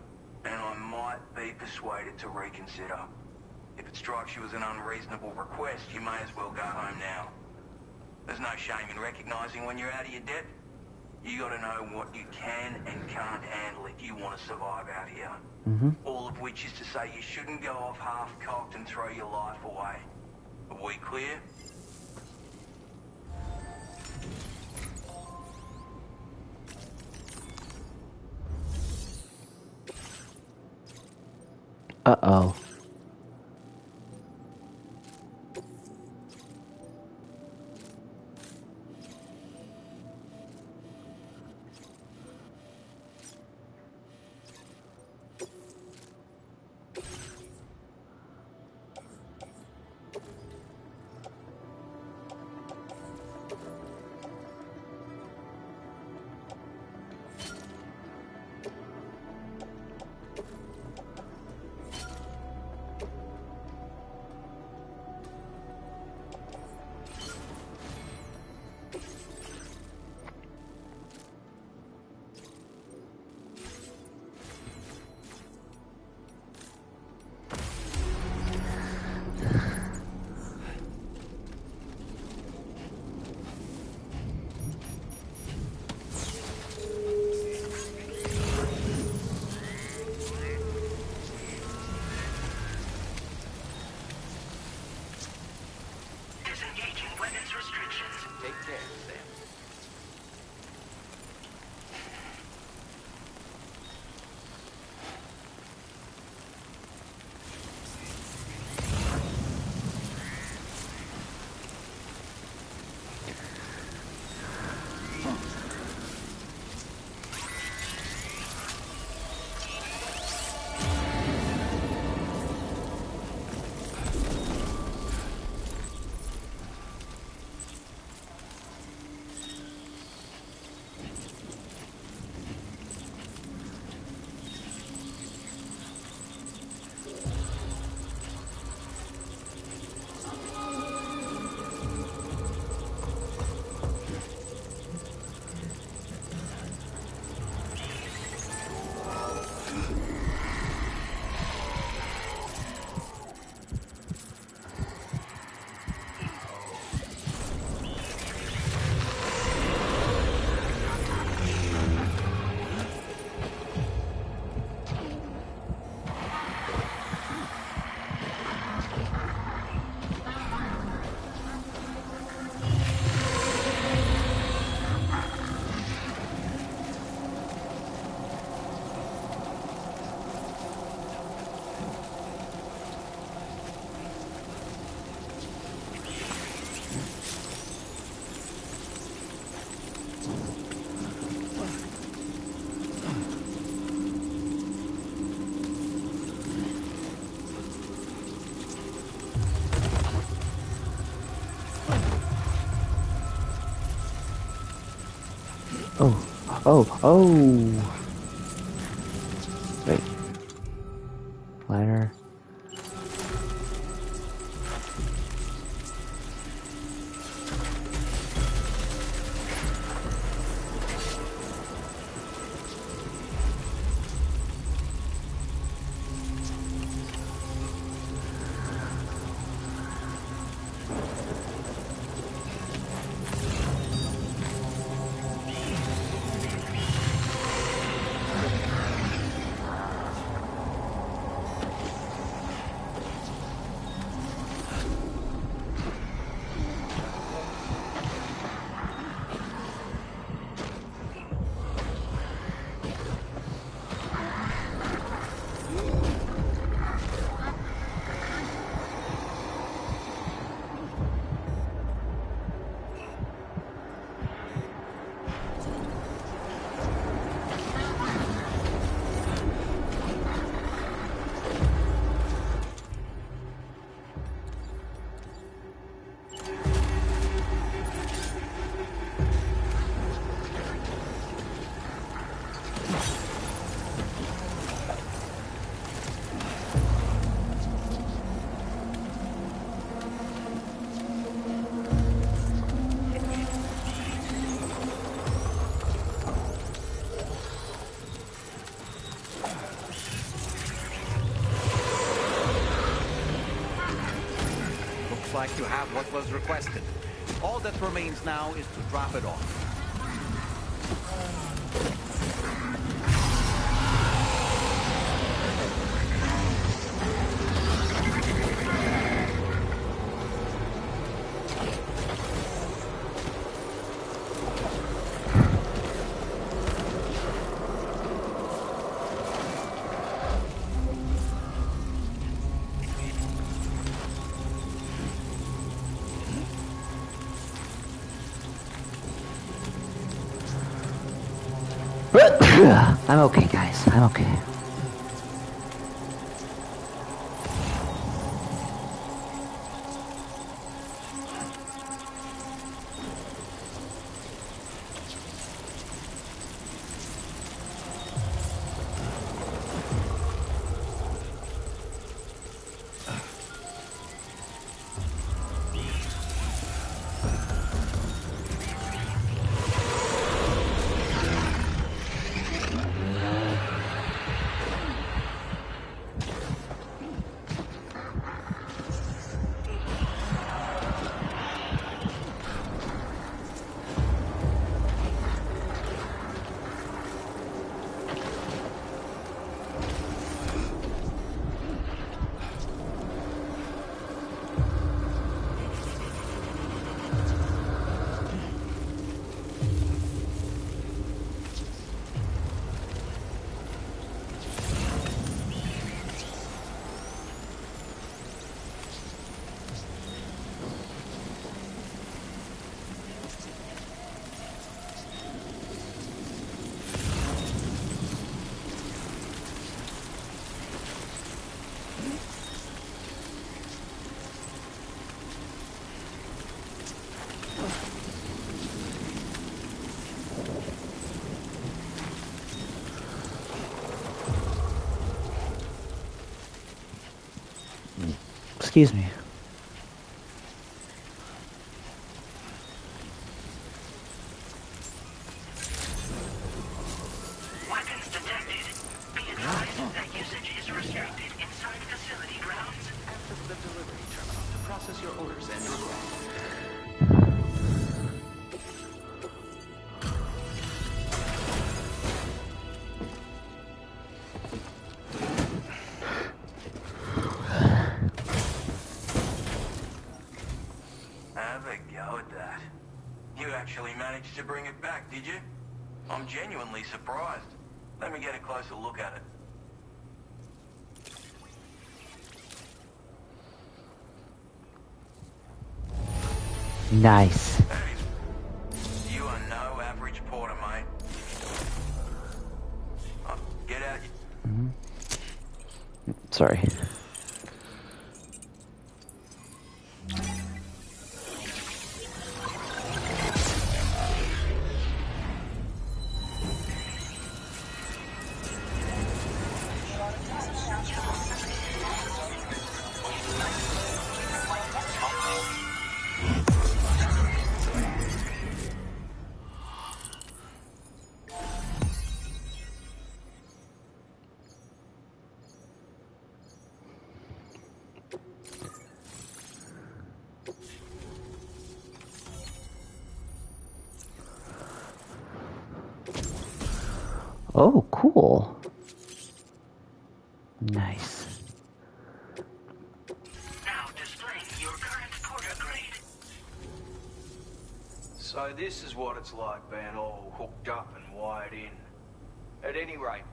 and I might be persuaded to reconsider. If it strikes you as an unreasonable request, you may as well go home now. There's no shame in recognizing when you're out of your depth. You gotta know what you can and can't handle if you want to survive out here. All of which is to say you shouldn't go off half-cocked and throw your life away. Are we clear? Uh-oh. Disengaging weapons restrictions. Take care, Sam. Oh. Wait. Ladder. like you have what was requested. All that remains now is to drop it off. I'm okay, guys. I'm okay. Excuse me. Weapons detected. Be advised that usage is restricted inside facility grounds. Access the delivery terminal to process your orders and requests. Have a go at that. You actually managed to bring it back, did you? I'm genuinely surprised. Let me get a closer look at it. Nice. Hey, you are no average porter, mate. Oh, get out. Sorry. Oh, cool. Nice. Now displaying your current porter grade. So this is what it's like being all hooked up and wired in. At any rate,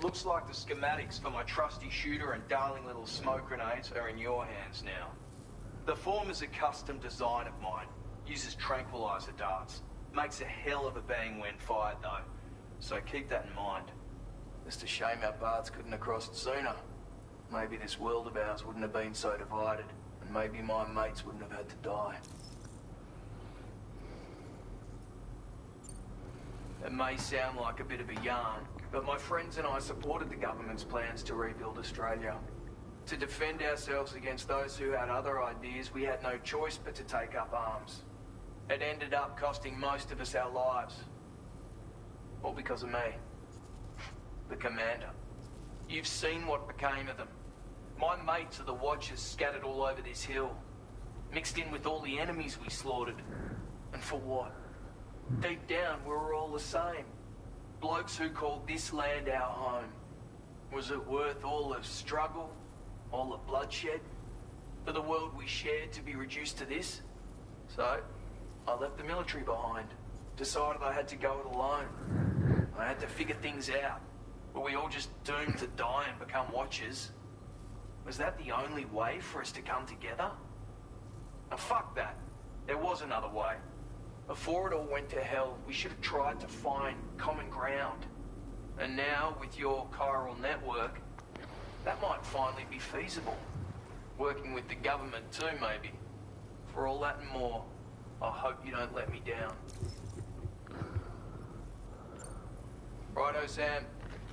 looks like the schematics for my trusty shooter and darling little smoke grenades are in your hands now. The form is a custom design of mine. Uses tranquilizer darts. Makes a hell of a bang when fired though. So keep that in mind. It's a shame our paths couldn't have crossed sooner. Maybe this world of ours wouldn't have been so divided, and maybe my mates wouldn't have had to die. It may sound like a bit of a yarn, but my friends and I supported the government's plans to rebuild Australia. To defend ourselves against those who had other ideas, we had no choice but to take up arms. It ended up costing most of us our lives. All because of me. The commander. You've seen what became of them. My mates are the Watchers scattered all over this hill. Mixed in with all the enemies we slaughtered. And for what? Deep down, we were all the same. Blokes who called this land our home. Was it worth all the struggle? All the bloodshed? For the world we shared to be reduced to this? So, I left the military behind. Decided I had to go it alone. I had to figure things out. Were we all just doomed to die and become watchers? Was that the only way for us to come together? Now fuck that. There was another way. Before it all went to hell, we should have tried to find common ground. And now, with your chiral network, that might finally be feasible. Working with the government too, maybe. For all that and more, I hope you don't let me down. Righto, Sam.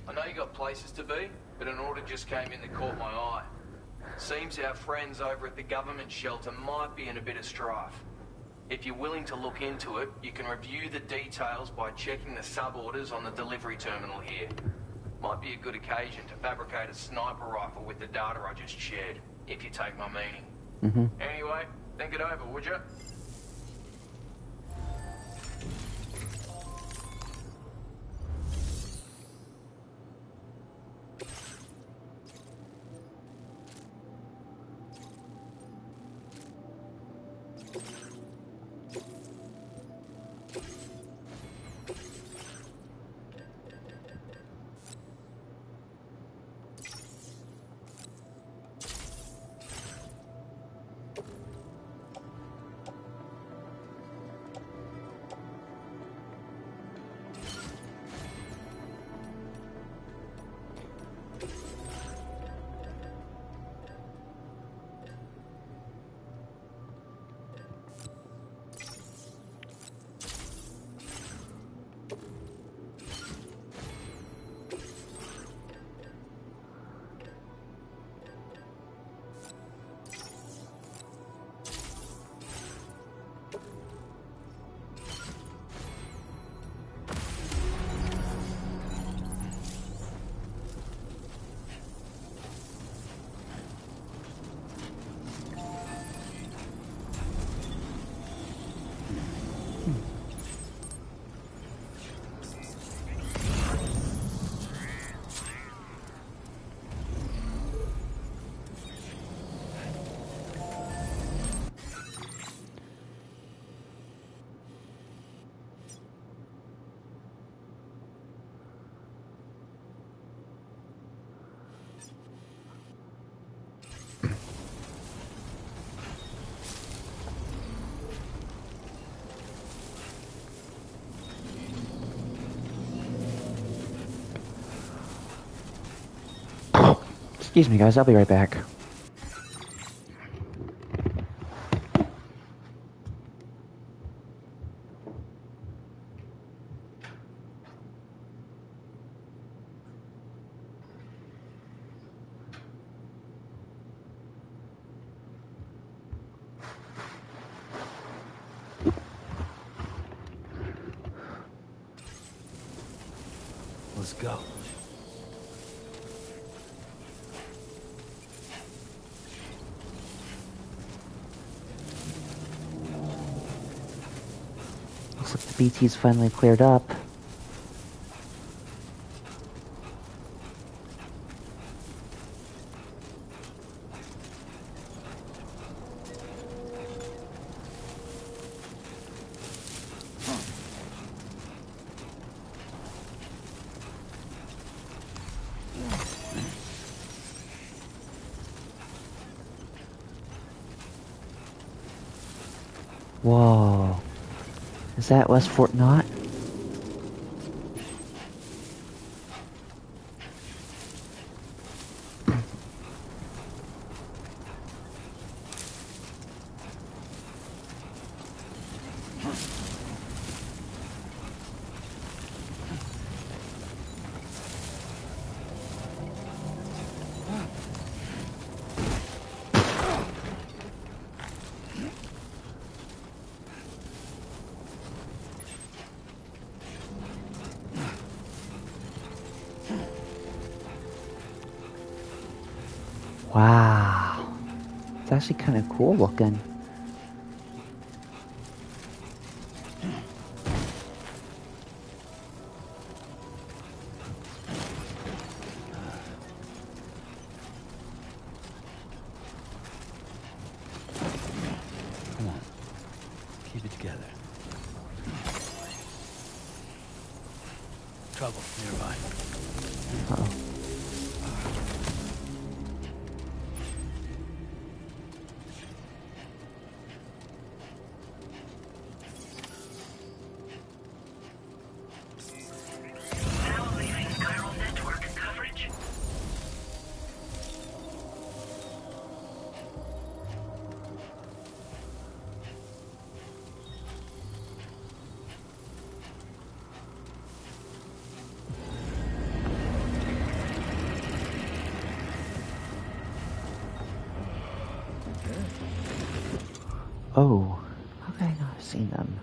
I know you got places to be, but an order just came in that caught my eye. Seems our friends over at the government shelter might be in a bit of strife. If you're willing to look into it, you can review the details by checking the sub-orders on the delivery terminal here. Might be a good occasion to fabricate a sniper rifle with the data I just shared, if you take my meaning. Anyway, think it over, would you? Excuse me, guys. I'll be right back. Let's go. Looks like the BT's finally cleared up. Whoa. Is that West Fort Knott? Wow. It's actually kind of cool looking. Trouble nearby. Uh-oh. Now leaving chiral network coverage. Oh, how could I not have seen them?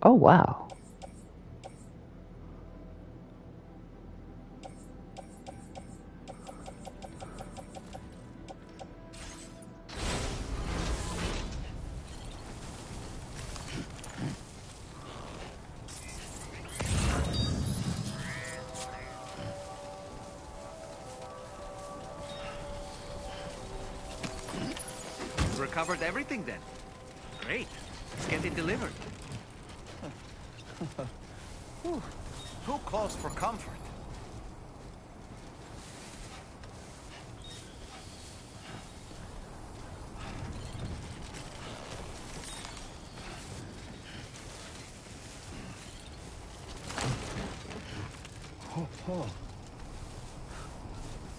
Oh, wow. Recovered everything then. Great. Let's get it delivered. Whew. Who calls for comfort? Oh.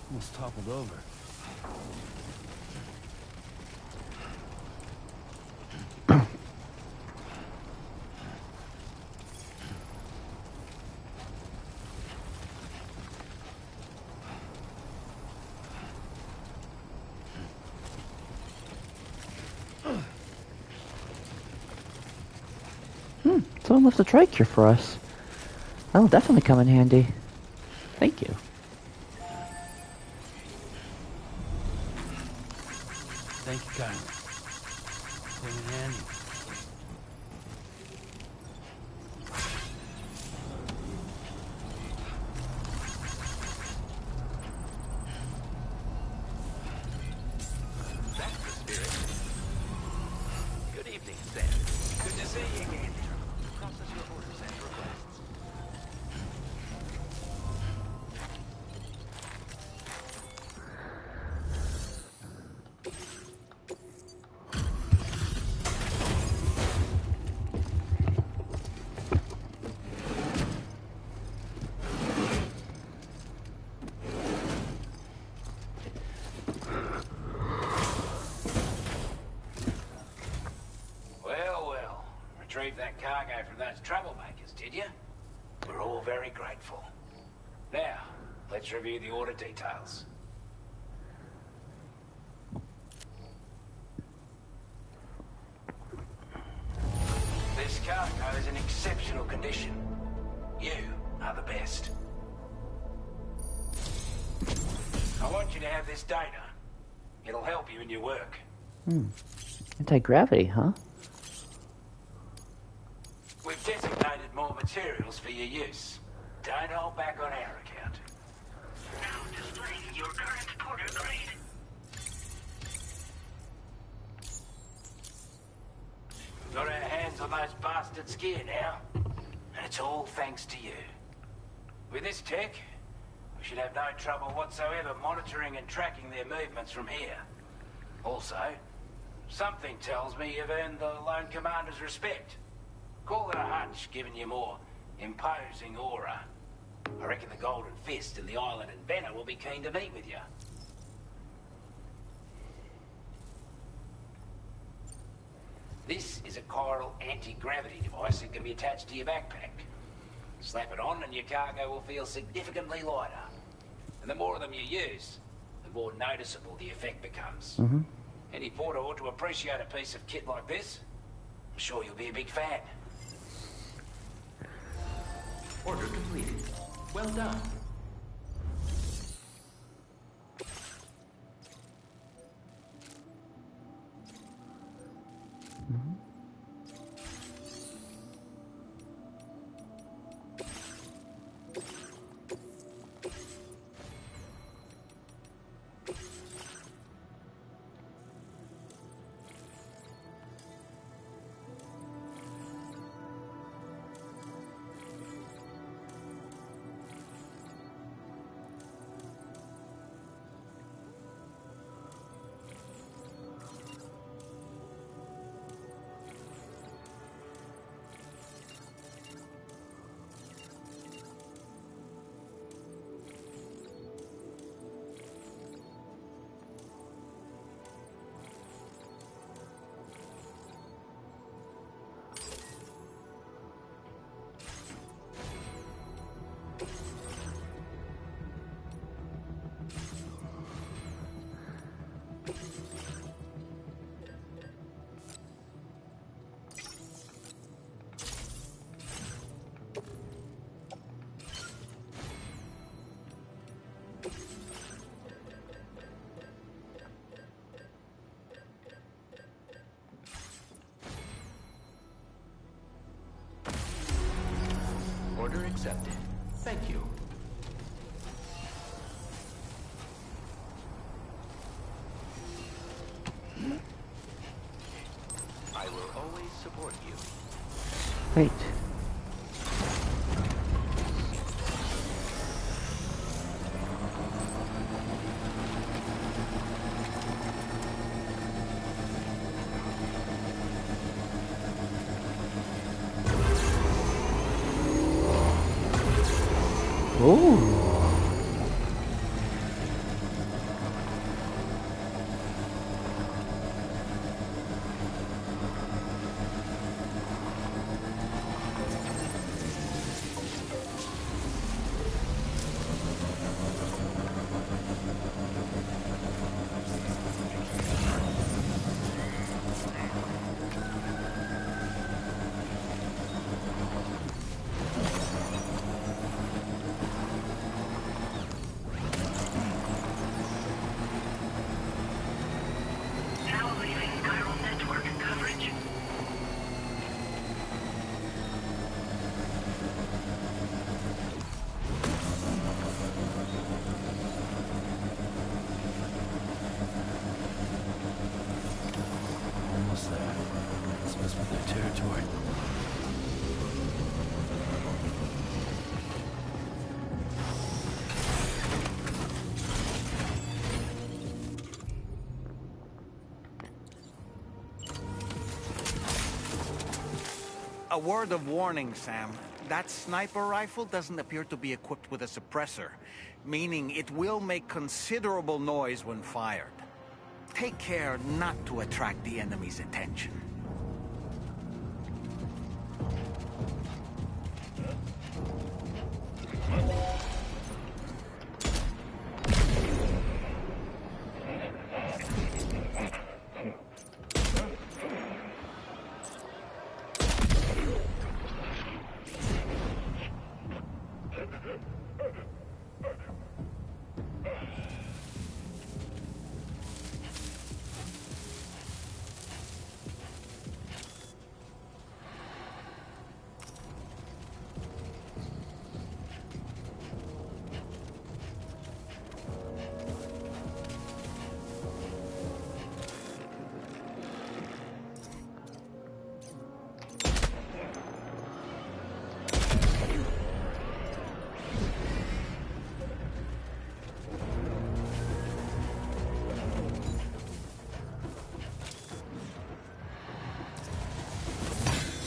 Almost toppled over. Someone left a trike here for us. That'll definitely come in handy. Thank you. Thank you kindly. Came in handy. That's the spirit. Good evening, Sam. Good to see you again. Process your orders and requests. Well. Retrieved that cargo from those troublemakers, did you? We're all very grateful. Now, let's review the order details. This cargo is in exceptional condition. You are the best. I want you to have this data It'll help you in your work. Anti-gravity, huh? We've designated more materials for your use. Don't hold back on our account. Now displaying your current porter grade. Got our hands on those bastards' gear now. And it's all thanks to you. With this tech, we should have no trouble whatsoever monitoring and tracking their movements from here. Also, something tells me you've earned the Lone Commander's respect. Call it a hunch, giving you more imposing aura. I reckon the Golden Fist and the Island Inventor will be keen to meet with you. This is a chiral anti-gravity device that can be attached to your backpack. Slap it on and your cargo will feel significantly lighter. And the more of them you use, the more noticeable the effect becomes. Any porter ought to appreciate a piece of kit like this. I'm sure you'll be a big fan. Order completed. Well done. Order accepted. Thank you. I will always support you. Great. Ooh. Almost there. This must be their territory. A word of warning, Sam. That sniper rifle doesn't appear to be equipped with a suppressor, meaning it will make considerable noise when fired. Take care not to attract the enemy's attention.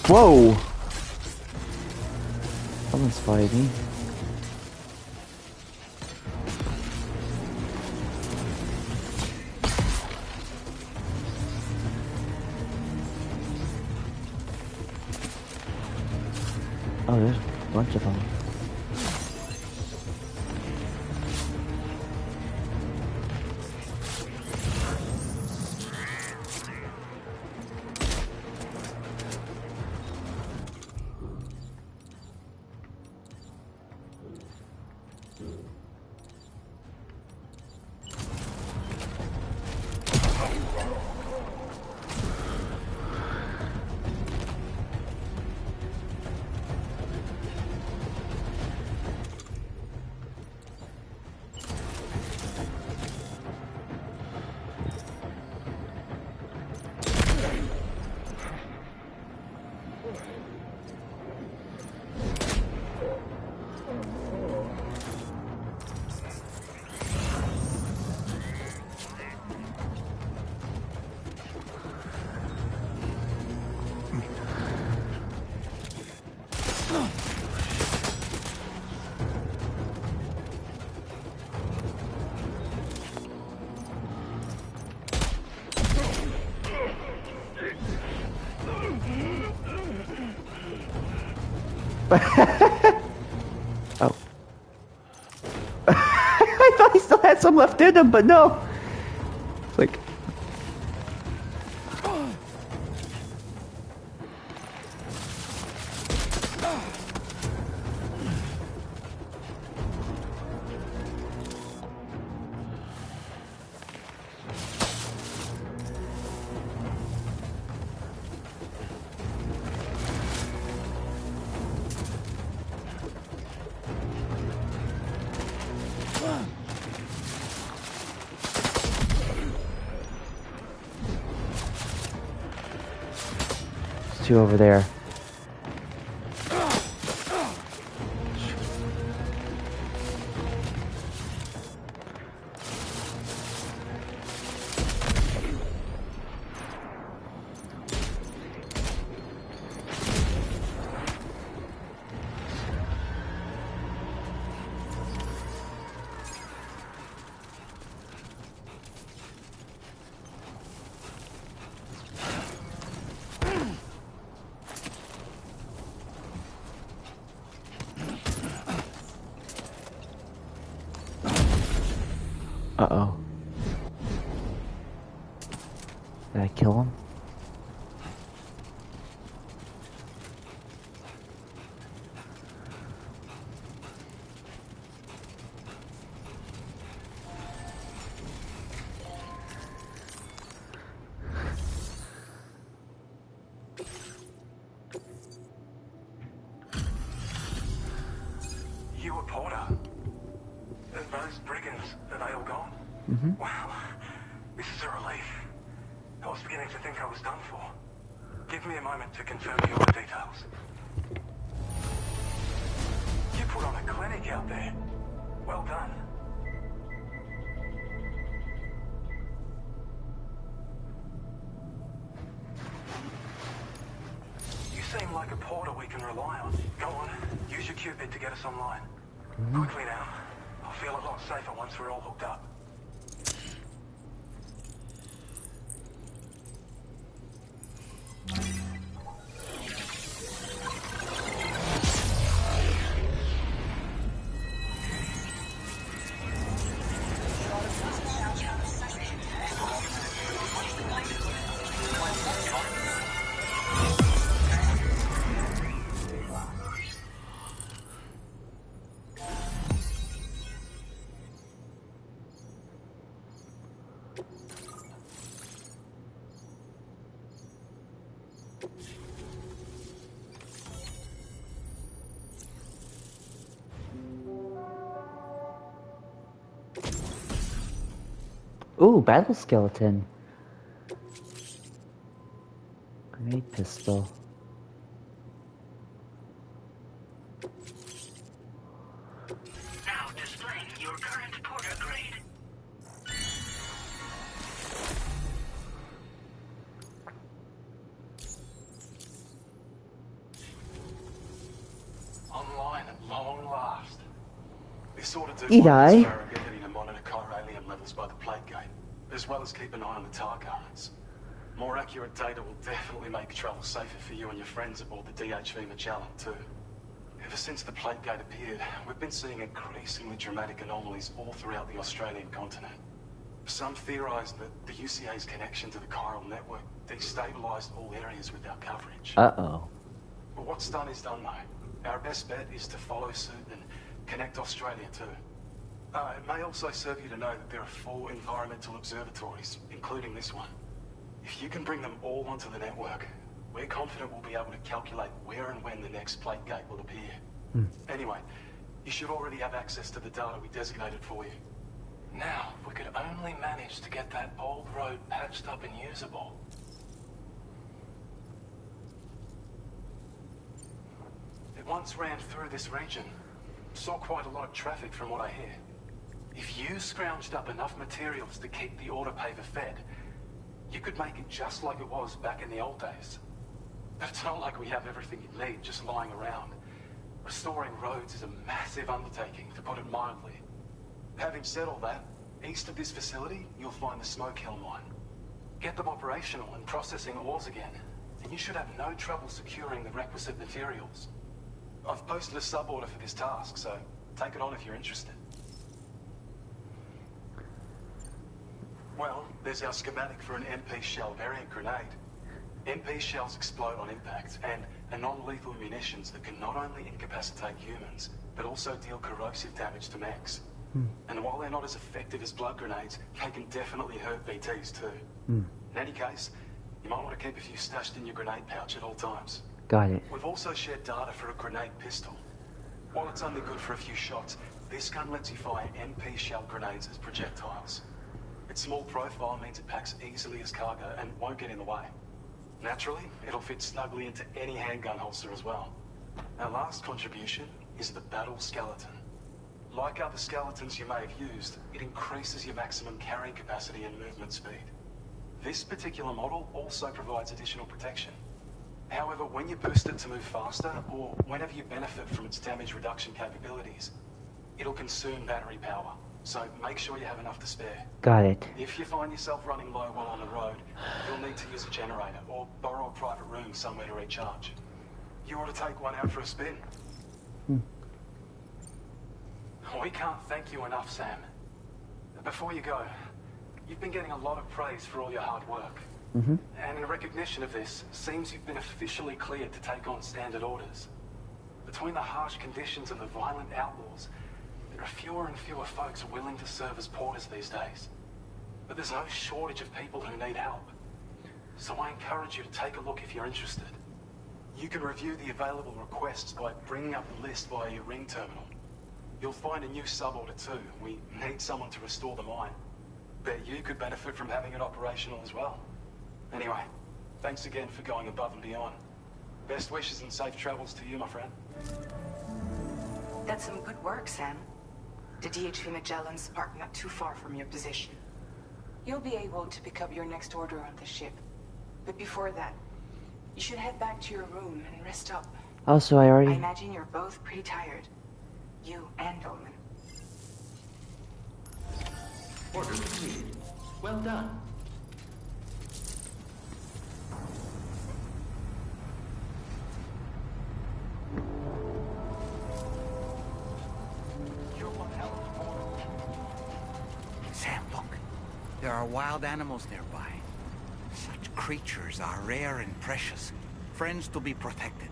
Whoa! Someone spotted me. Oh, there's a bunch of them. Oh. I thought he still had some left in him, but no. Like. Two over there. Uh-oh. Did I kill him? You were Porter? Those brigands, are they all gone? Mm-hmm. Wow, this is a relief. I was beginning to think I was done for. Give me a moment to confirm the other details. You put on a clinic out there. Well done. You seem like a Porter we can rely on. Go on, use your Cupid to get us online. Quickly now. I'll feel a lot safer once we're all hooked up. Ooh, battle skeleton. Grenade pistol. Now displaying your current Porter grade. sort of do Did I? getting to monitor chiralium levels by the plague gate, as well as keep an eye on the tar currents. More accurate data will definitely make travel safer for you and your friends aboard the DHV Magellan, too. Ever since the plague gate appeared, we've been seeing increasingly dramatic anomalies all throughout the Australian continent. Some theorize that the UCA's connection to the chiral network destabilized all areas with our coverage. Uh-oh. But what's done is done, though. Our best bet is to follow suit and connect Australia, too. It may also serve you to know that there are 4 environmental observatories, including this one. If you can bring them all onto the network, we're confident we'll be able to calculate where and when the next plague gate will appear. Anyway, you should already have access to the data we designated for you. Now, if we could only manage to get that old road patched up and usable. It once ran through this region. Saw quite a lot of traffic from what I hear. If you scrounged up enough materials to keep the autopaver fed, you could make it just like it was back in the old days. But it's not like we have everything you need just lying around. Restoring roads is a massive undertaking, to put it mildly. Having said all that, east of this facility, you'll find the Smoke Hill mine. Get them operational and processing ores again, and you should have no trouble securing the requisite materials. I've posted a sub-order for this task, so take it on if you're interested. Well, there's our schematic for an MP shell variant grenade. MP shells explode on impact, and are non-lethal munitions that can not only incapacitate humans, but also deal corrosive damage to mechs. And while they're not as effective as blood grenades, they can definitely hurt BTs too. In any case, you might want to keep a few stashed in your grenade pouch at all times. Got it. We've also shared data for a grenade pistol. While it's only good for a few shots, this gun lets you fire MP shell grenades as projectiles. Its small profile means it packs easily as cargo and won't get in the way. Naturally, it'll fit snugly into any handgun holster as well. Our last contribution is the Battle Skeleton. Like other skeletons you may have used, it increases your maximum carrying capacity and movement speed. This particular model also provides additional protection. However, when you boost it to move faster, or whenever you benefit from its damage reduction capabilities, it'll consume battery power. So make sure you have enough to spare. Got it. If you find yourself running low while on the road, you'll need to use a generator or borrow a private room somewhere to recharge. You ought to take one out for a spin. We can't thank you enough, Sam. Before you go, you've been getting a lot of praise for all your hard work. And in recognition of this, seems you've been officially cleared to take on standard orders. Between the harsh conditions and the violent outlaws, there are fewer and fewer folks willing to serve as porters these days. But there's no shortage of people who need help. So I encourage you to take a look if you're interested. You can review the available requests by bringing up the list via your ring terminal. You'll find a new sub-order too. We need someone to restore the mine. Bet you could benefit from having it operational as well. Anyway, thanks again for going above and beyond. Best wishes and safe travels to you, my friend. That's some good work, Sam. The DHV Magellan's parked not too far from your position. You'll be able to pick up your next order on the ship. But before that, you should head back to your room and rest up. Oh, so I already... I imagine you're both pretty tired. You and Dolman. Order complete. Well done. Sam, look. There are wild animals nearby. Such creatures are rare and precious. Friends to be protected.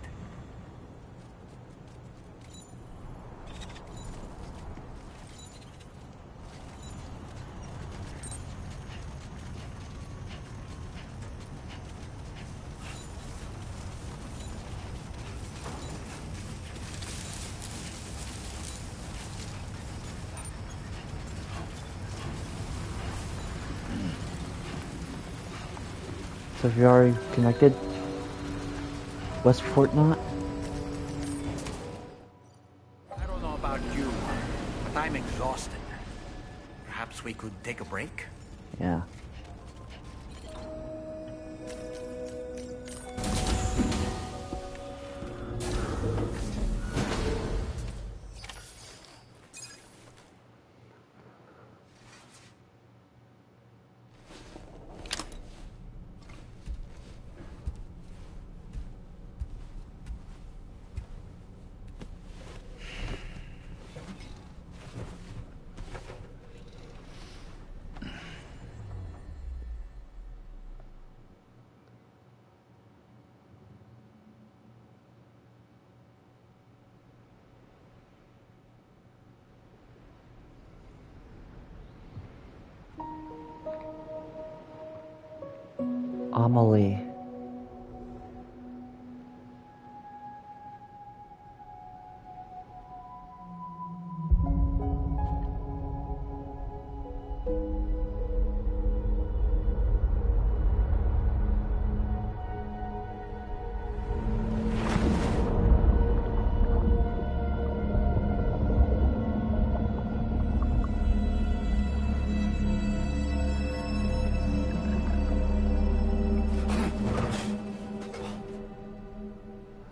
So if you're already connected, Westport not? I don't know about you, but I'm exhausted. Perhaps we could take a break? Yeah. Amelie.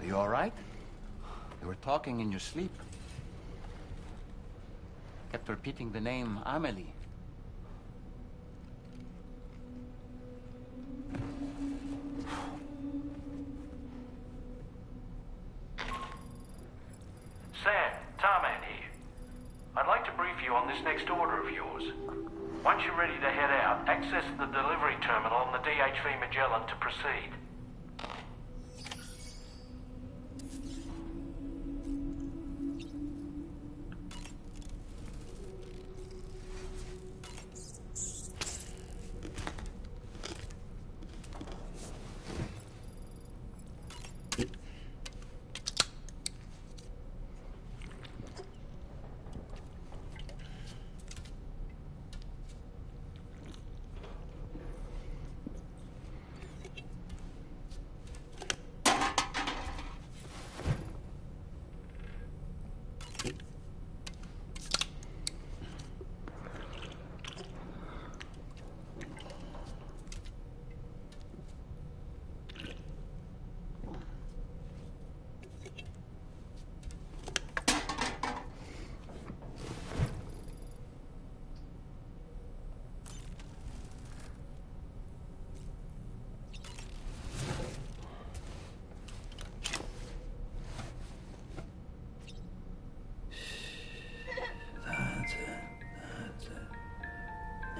Are you all right? You were talking in your sleep. Kept repeating the name Amelie. Sam, Tarman here. I'd like to brief you on this next order of yours. Once you're ready to head out, access the delivery terminal on the DHV Magellan to proceed.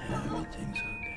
Everything's okay.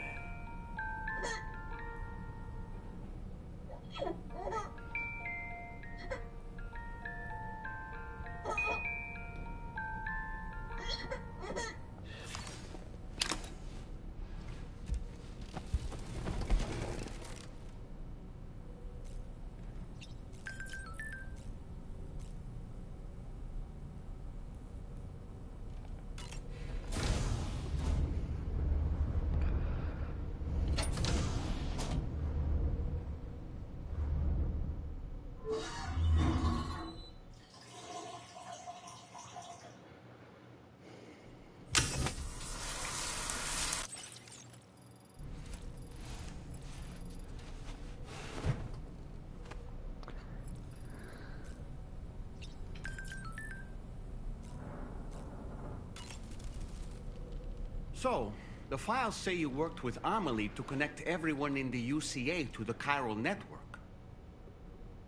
So, the files say you worked with Amelie to connect everyone in the UCA to the chiral network.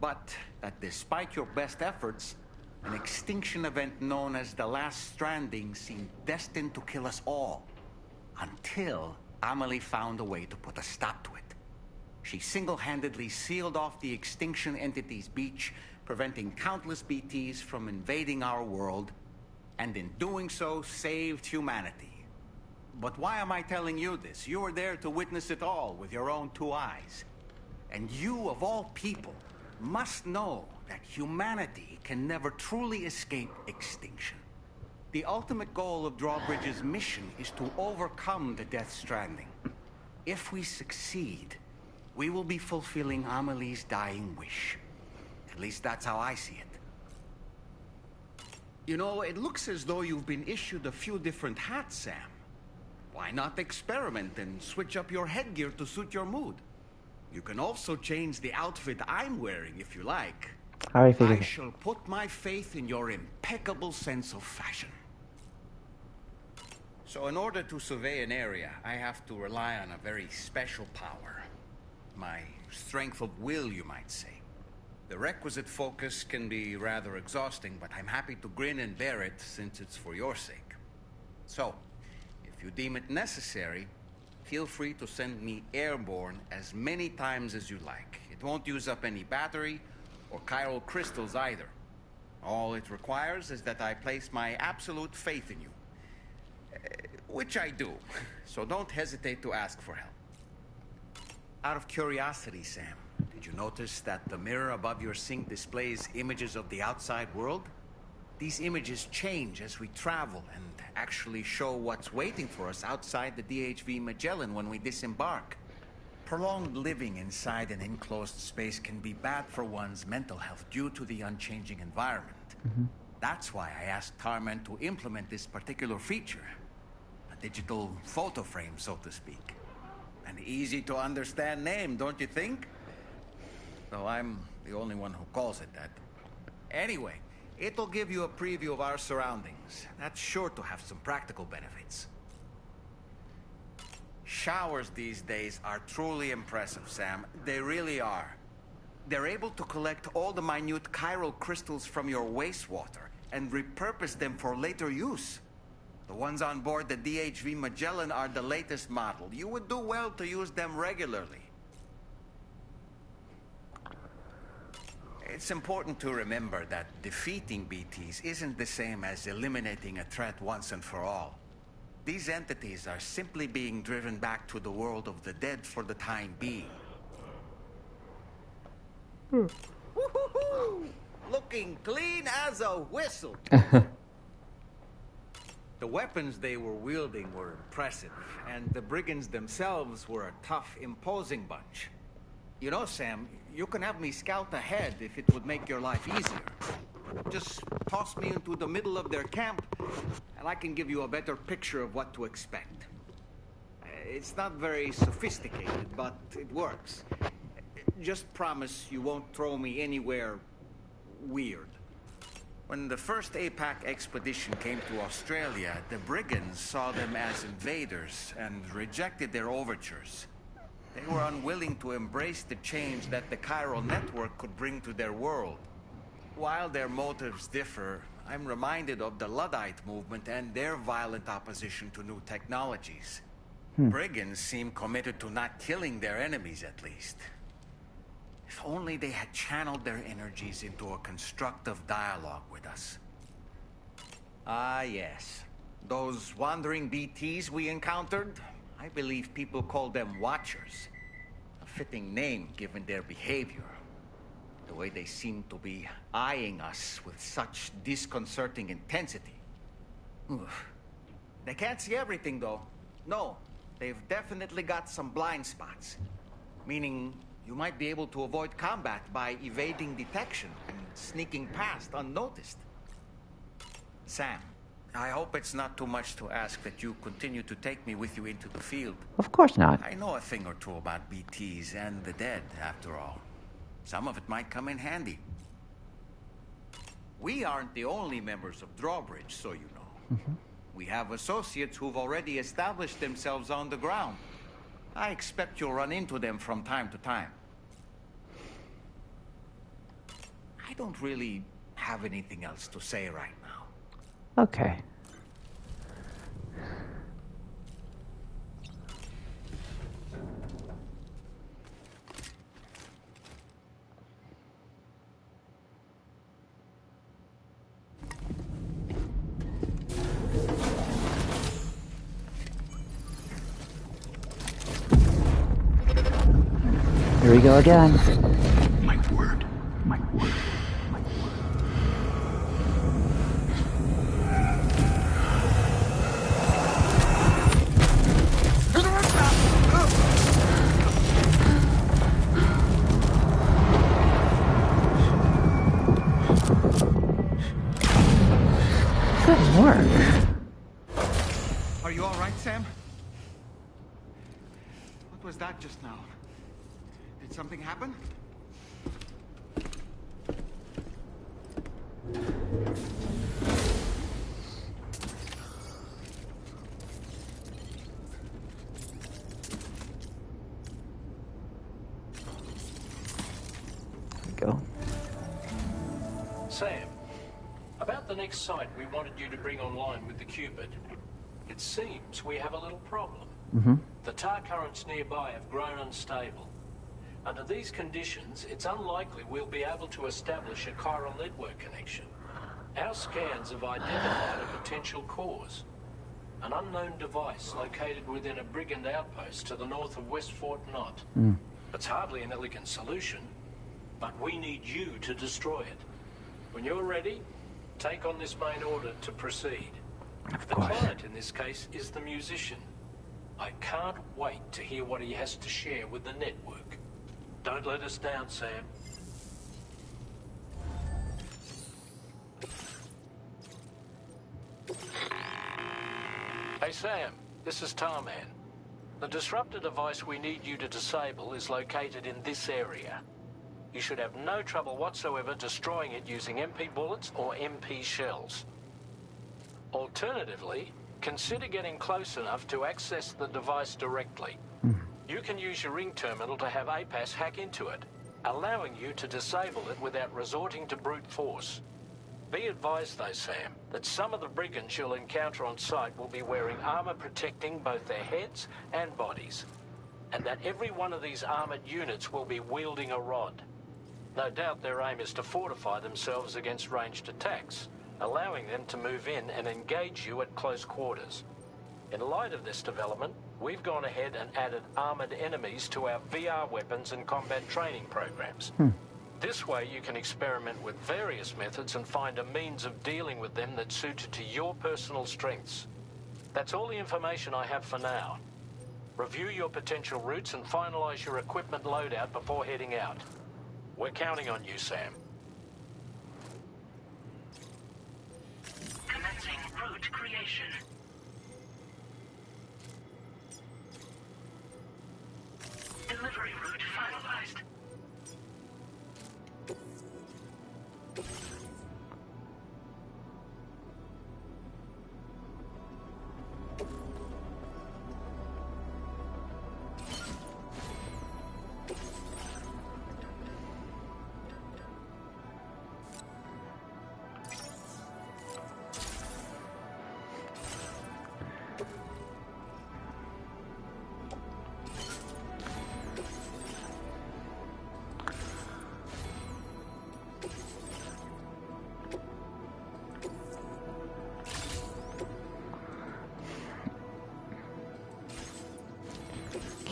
But that despite your best efforts, an extinction event known as the Last Stranding seemed destined to kill us all. Until Amelie found a way to put a stop to it. She single-handedly sealed off the extinction entity's beach, preventing countless BTs from invading our world, and in doing so, saved humanity. But why am I telling you this? You were there to witness it all with your own two eyes. And you, of all people, must know that humanity can never truly escape extinction. The ultimate goal of Drawbridge's mission is to overcome the Death Stranding. If we succeed, we will be fulfilling Amelie's dying wish. At least that's how I see it. You know, it looks as though you've been issued a few different hats, Sam. Why not experiment and switch up your headgear to suit your mood? You can also change the outfit I'm wearing if you like. I shall put my faith in your impeccable sense of fashion. So in order to survey an area, I have to rely on a very special power. My strength of will, you might say. The requisite focus can be rather exhausting, but I'm happy to grin and bear it since it's for your sake. So, if you deem it necessary, feel free to send me airborne as many times as you like. It won't use up any battery or chiral crystals either. All it requires is that I place my absolute faith in you. Which I do, so don't hesitate to ask for help. Out of curiosity, Sam, did you notice that the mirror above your sink displays images of the outside world? These images change as we travel and actually show what's waiting for us outside the DHV Magellan when we disembark. Prolonged living inside an enclosed space can be bad for one's mental health due to the unchanging environment. That's why I asked Tarman to implement this particular feature. A digital photo frame, so to speak. An easy to understand name, don't you think? Though I'm the only one who calls it that. Anyway, it'll give you a preview of our surroundings. That's sure to have some practical benefits. Showers these days are truly impressive, Sam. They really are. They're able to collect all the minute chiral crystals from your wastewater and repurpose them for later use. The ones on board the DHV Magellan are the latest model. You would do well to use them regularly. It's important to remember that defeating BTs isn't the same as eliminating a threat once and for all. These entities are simply being driven back to the world of the dead for the time being. Woo-hoo-hoo! Looking clean as a whistle. The weapons they were wielding were impressive, and the brigands themselves were a tough, imposing bunch. You know, Sam, you can have me scout ahead if it would make your life easier. Just toss me into the middle of their camp, and I can give you a better picture of what to expect. It's not very sophisticated, but it works. Just promise you won't throw me anywhere weird. When the first APAC expedition came to Australia, the brigands saw them as invaders and rejected their overtures. They were unwilling to embrace the change that the chiral network could bring to their world. While their motives differ, I'm reminded of the Luddite movement and their violent opposition to new technologies. Brigands seem committed to not killing their enemies, at least. If only they had channeled their energies into a constructive dialogue with us. Ah, yes. Those wandering BTs we encountered, I believe people call them Watchers. A fitting name given their behavior. The way they seem to be eyeing us with such disconcerting intensity. Oof. They can't see everything, though. No, they've definitely got some blind spots. Meaning, you might be able to avoid combat by evading detection and sneaking past unnoticed. Sam, I hope it's not too much to ask that you continue to take me with you into the field. Of course not. I know a thing or two about BTs and the dead, after all. Some of it might come in handy. We aren't the only members of Drawbridge, so you know. We have associates who've already established themselves on the ground. I expect you'll run into them from time to time. I don't really have anything else to say right now. Okay. Here we go again. My word. My word. My word. Good work. Are you all right, Sam? What was that just now? Did something happen? Go. Sam, about the next site we wanted you to bring online with the Cupid, it seems we have a little problem. The tar currents nearby have grown unstable. Under these conditions, it's unlikely we'll be able to establish a chiral network connection. Our scans have identified a potential cause. An unknown device located within a brigand outpost to the north of West Fort Knott. It's hardly an elegant solution, but we need you to destroy it. When you're ready, take on this main order to proceed. The client in this case is the musician. I can't wait to hear what he has to share with the network. Don't let us down, Sam. Hey Sam, this is Tarman. The disruptor device we need you to disable is located in this area. You should have no trouble whatsoever destroying it using MP bullets or MP shells. Alternatively, consider getting close enough to access the device directly. You can use your ring terminal to have APAS hack into it, allowing you to disable it without resorting to brute force. Be advised though, Sam, that some of the brigands you'll encounter on site will be wearing armor protecting both their heads and bodies, and that every one of these armored units will be wielding a rod. No doubt their aim is to fortify themselves against ranged attacks, allowing them to move in and engage you at close quarters. In light of this development, we've gone ahead and added armored enemies to our VR weapons and combat training programs. This way you can experiment with various methods and find a means of dealing with them that's suited to your personal strengths. That's all the information I have for now. Review your potential routes and finalize your equipment loadout before heading out. We're counting on you, Sam. Commencing route creation. Delivery route finalized.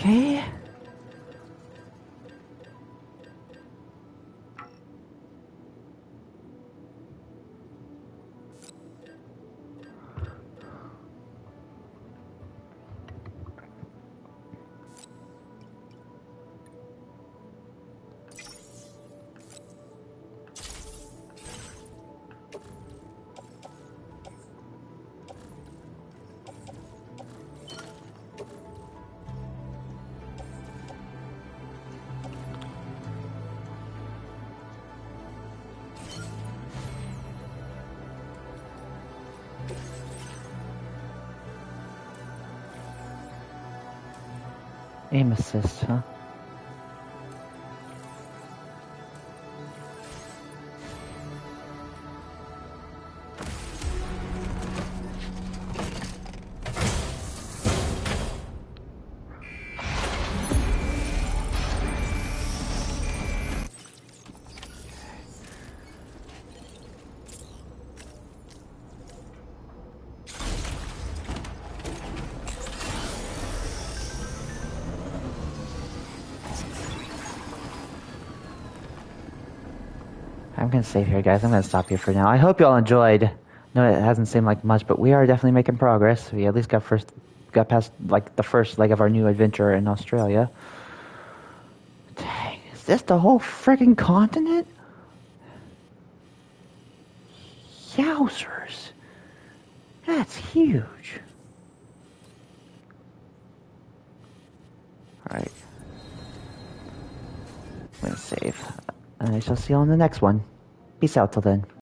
Okay. Aim assist, huh? I'm gonna save here, guys. I'm gonna stop here for now. I hope y'all enjoyed. No, it hasn't seemed like much, but we are definitely making progress. We at least got past like the first leg of our new adventure in Australia. Dang, is this the whole friggin' continent? Yowzers, that's huge. All right, I'm gonna save. And I shall see you on the next one. Peace out till then.